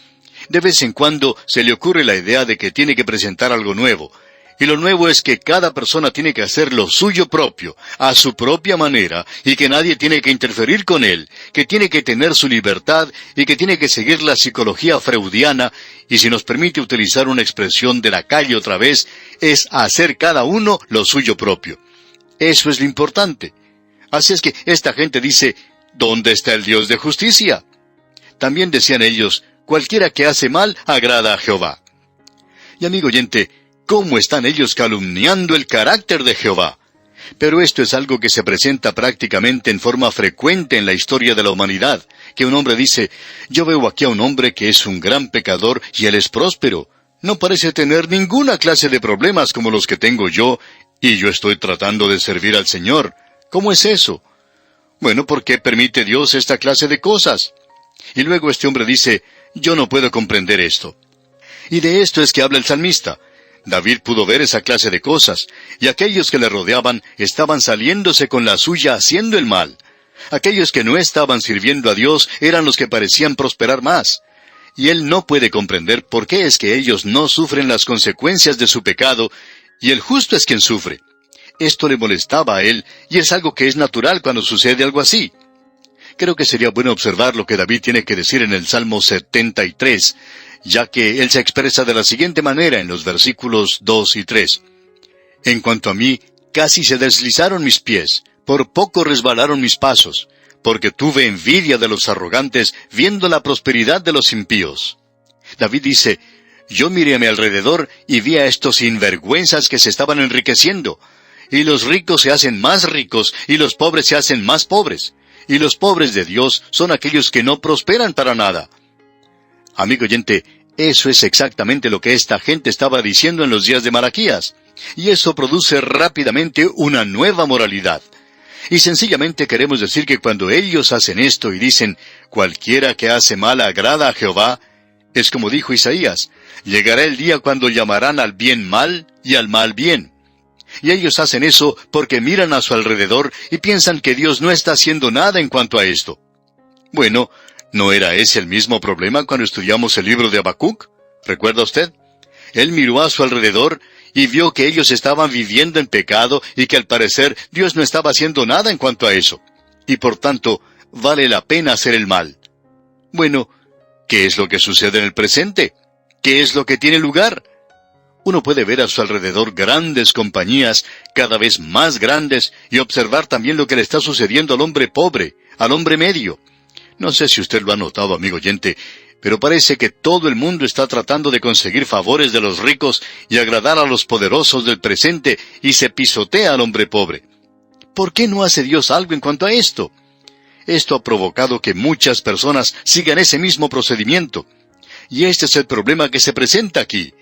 [SPEAKER 2] De vez en cuando se le ocurre la idea de que tiene que presentar algo nuevo. Y lo nuevo es que cada persona tiene que hacer lo suyo propio, a su propia manera, y que nadie tiene que interferir con él, que tiene que tener su libertad y que tiene que seguir la psicología freudiana, y si nos permite utilizar una expresión de la calle otra vez, es hacer cada uno lo suyo propio. Eso es lo importante. Así es que esta gente dice, ¿dónde está el Dios de justicia? También decían ellos, cualquiera que hace mal agrada a Jehová. Y amigo oyente, ¿cómo están ellos calumniando el carácter de Jehová? Pero esto es algo que se presenta prácticamente en forma frecuente en la historia de la humanidad, que un hombre dice, yo veo aquí a un hombre que es un gran pecador y él es próspero. No parece tener ninguna clase de problemas como los que tengo yo, y yo estoy tratando de servir al Señor. ¿Cómo es eso? Bueno, ¿por qué permite Dios esta clase de cosas? Y luego este hombre dice, yo no puedo comprender esto. Y de esto es que habla el salmista. David pudo ver esa clase de cosas, y aquellos que le rodeaban estaban saliéndose con la suya haciendo el mal. Aquellos que no estaban sirviendo a Dios eran los que parecían prosperar más. y él no puede comprender por qué es que ellos no sufren las consecuencias de su pecado, y el justo es quien sufre. Esto le molestaba a él, y es algo que es natural cuando sucede algo así. Creo que sería bueno observar lo que David tiene que decir en el Salmo 73, ya que él se expresa de la siguiente manera en los versículos 2 y 3. En cuanto a mí, casi se deslizaron mis pies, por poco resbalaron mis pasos, porque tuve envidia de los arrogantes, viendo la prosperidad de los impíos. David dice, yo miré a mi alrededor y vi a estos sinvergüenzas que se estaban enriqueciendo, y los ricos se hacen más ricos, y los pobres se hacen más pobres, y los pobres de Dios son aquellos que no prosperan para nada. Amigo oyente, eso es exactamente lo que esta gente estaba diciendo en los días de Malaquías, y eso produce rápidamente una nueva moralidad. Y sencillamente queremos decir que cuando ellos hacen esto y dicen, cualquiera que hace mal agrada a Jehová, es como dijo Isaías, llegará el día cuando llamarán al bien mal y al mal bien. Y ellos hacen eso porque miran a su alrededor y piensan que Dios no está haciendo nada en cuanto a esto. Bueno, ¿no era ese el mismo problema cuando estudiamos el libro de Habacuc? ¿Recuerda usted? Él miró a su alrededor y vio que ellos estaban viviendo en pecado y que al parecer Dios no estaba haciendo nada en cuanto a eso. Y por tanto, vale la pena hacer el mal. Bueno, ¿qué es lo que sucede en el presente? ¿Qué es lo que tiene lugar? Uno puede ver a su alrededor grandes compañías, cada vez más grandes, y observar también lo que le está sucediendo al hombre pobre, al hombre medio. No sé si usted lo ha notado, amigo oyente, pero parece que todo el mundo está tratando de conseguir favores de los ricos y agradar a los poderosos del presente, y se pisotea al hombre pobre. ¿Por qué no hace Dios algo en cuanto a esto? Esto ha provocado que muchas personas sigan ese mismo procedimiento. Y este es el problema que se presenta aquí.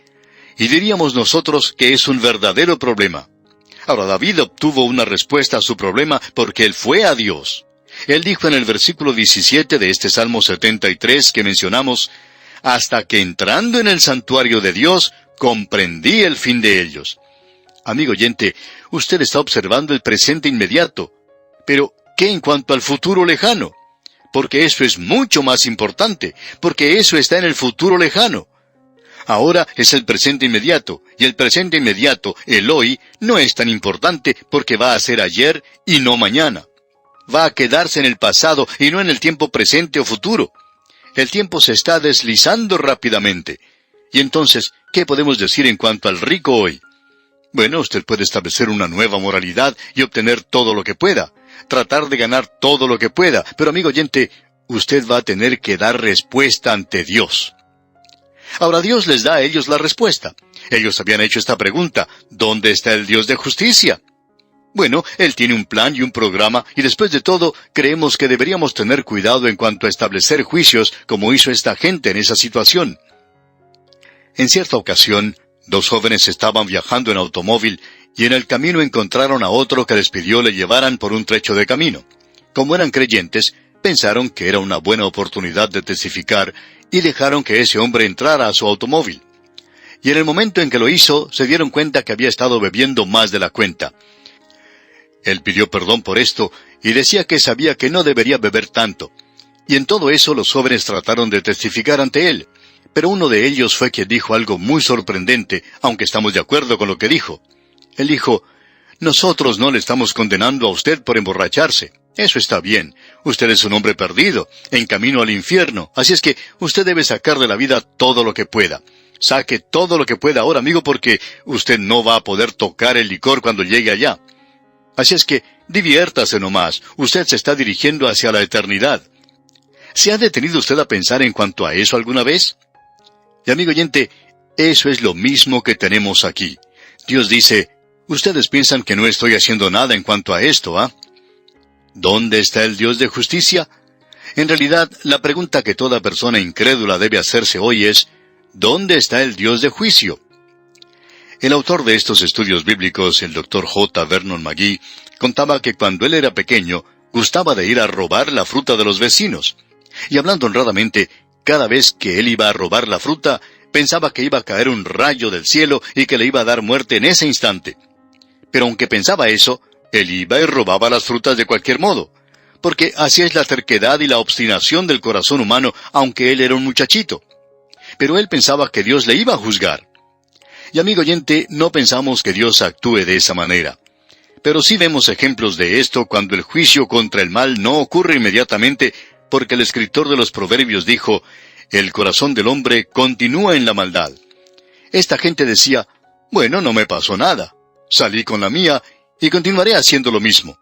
[SPEAKER 2] Y diríamos nosotros que es un verdadero problema. Ahora, David obtuvo una respuesta a su problema porque él fue a Dios. Él dijo en el versículo 17 de este Salmo 73 que mencionamos, hasta que entrando en el santuario de Dios, comprendí el fin de ellos. Amigo oyente, usted está observando el presente inmediato. Pero, ¿qué en cuanto al futuro lejano? Porque eso es mucho más importante, porque eso está en el futuro lejano. Ahora es el presente inmediato, y el presente inmediato, el hoy, no es tan importante porque va a ser ayer y no mañana. Va a quedarse en el pasado y no en el tiempo presente o futuro. El tiempo se está deslizando rápidamente. Y entonces, ¿qué podemos decir en cuanto al rico hoy? Bueno, usted puede establecer una nueva moralidad y obtener todo lo que pueda. Tratar de ganar todo lo que pueda. Pero amigo oyente, usted va a tener que dar respuesta ante Dios. Ahora Dios les da a ellos la respuesta. Ellos habían hecho esta pregunta, ¿dónde está el Dios de justicia? Bueno, Él tiene un plan y un programa, y después de todo, creemos que deberíamos tener cuidado en cuanto a establecer juicios, como hizo esta gente en esa situación. En cierta ocasión, dos jóvenes estaban viajando en automóvil, y en el camino encontraron a otro que les pidió le llevaran por un trecho de camino. Como eran creyentes, pensaron que era una buena oportunidad de testificar, y dejaron que ese hombre entrara a su automóvil. Y en el momento en que lo hizo, se dieron cuenta que había estado bebiendo más de la cuenta. Él pidió perdón por esto, y decía que sabía que no debería beber tanto. Y en todo eso los jóvenes trataron de testificar ante él. Pero uno de ellos fue quien dijo algo muy sorprendente, aunque estamos de acuerdo con lo que dijo. Él dijo, nosotros no le estamos condenando a usted por emborracharse. Eso está bien. Usted es un hombre perdido, en camino al infierno. Así es que usted debe sacar de la vida todo lo que pueda. Saque todo lo que pueda ahora, amigo, porque usted no va a poder tocar el licor cuando llegue allá. Así es que diviértase nomás. Usted se está dirigiendo hacia la eternidad. ¿Se ha detenido usted a pensar en cuanto a eso alguna vez? Y amigo oyente, eso es lo mismo que tenemos aquí. Dios dice, ustedes piensan que no estoy haciendo nada en cuanto a esto, ¿ah? ¿Dónde está el Dios de justicia? En realidad, la pregunta que toda persona incrédula debe hacerse hoy es, ¿dónde está el Dios de juicio? El autor de estos estudios bíblicos, el Dr. J. Vernon McGee, contaba que cuando él era pequeño, gustaba de ir a robar la fruta de los vecinos. Y hablando honradamente, cada vez que él iba a robar la fruta, pensaba que iba a caer un rayo del cielo y que le iba a dar muerte en ese instante. Pero aunque pensaba eso, él iba y robaba las frutas de cualquier modo, porque así es la terquedad y la obstinación del corazón humano, aunque él era un muchachito. pero él pensaba que Dios le iba a juzgar. Y amigo oyente, no pensamos que Dios actúe de esa manera. Pero sí vemos ejemplos de esto cuando el juicio contra el mal no ocurre inmediatamente, porque el escritor de los Proverbios dijo, «El corazón del hombre continúa en la maldad». Esta gente decía, «Bueno, no me pasó nada. Salí con la mía y continuaré haciendo lo mismo».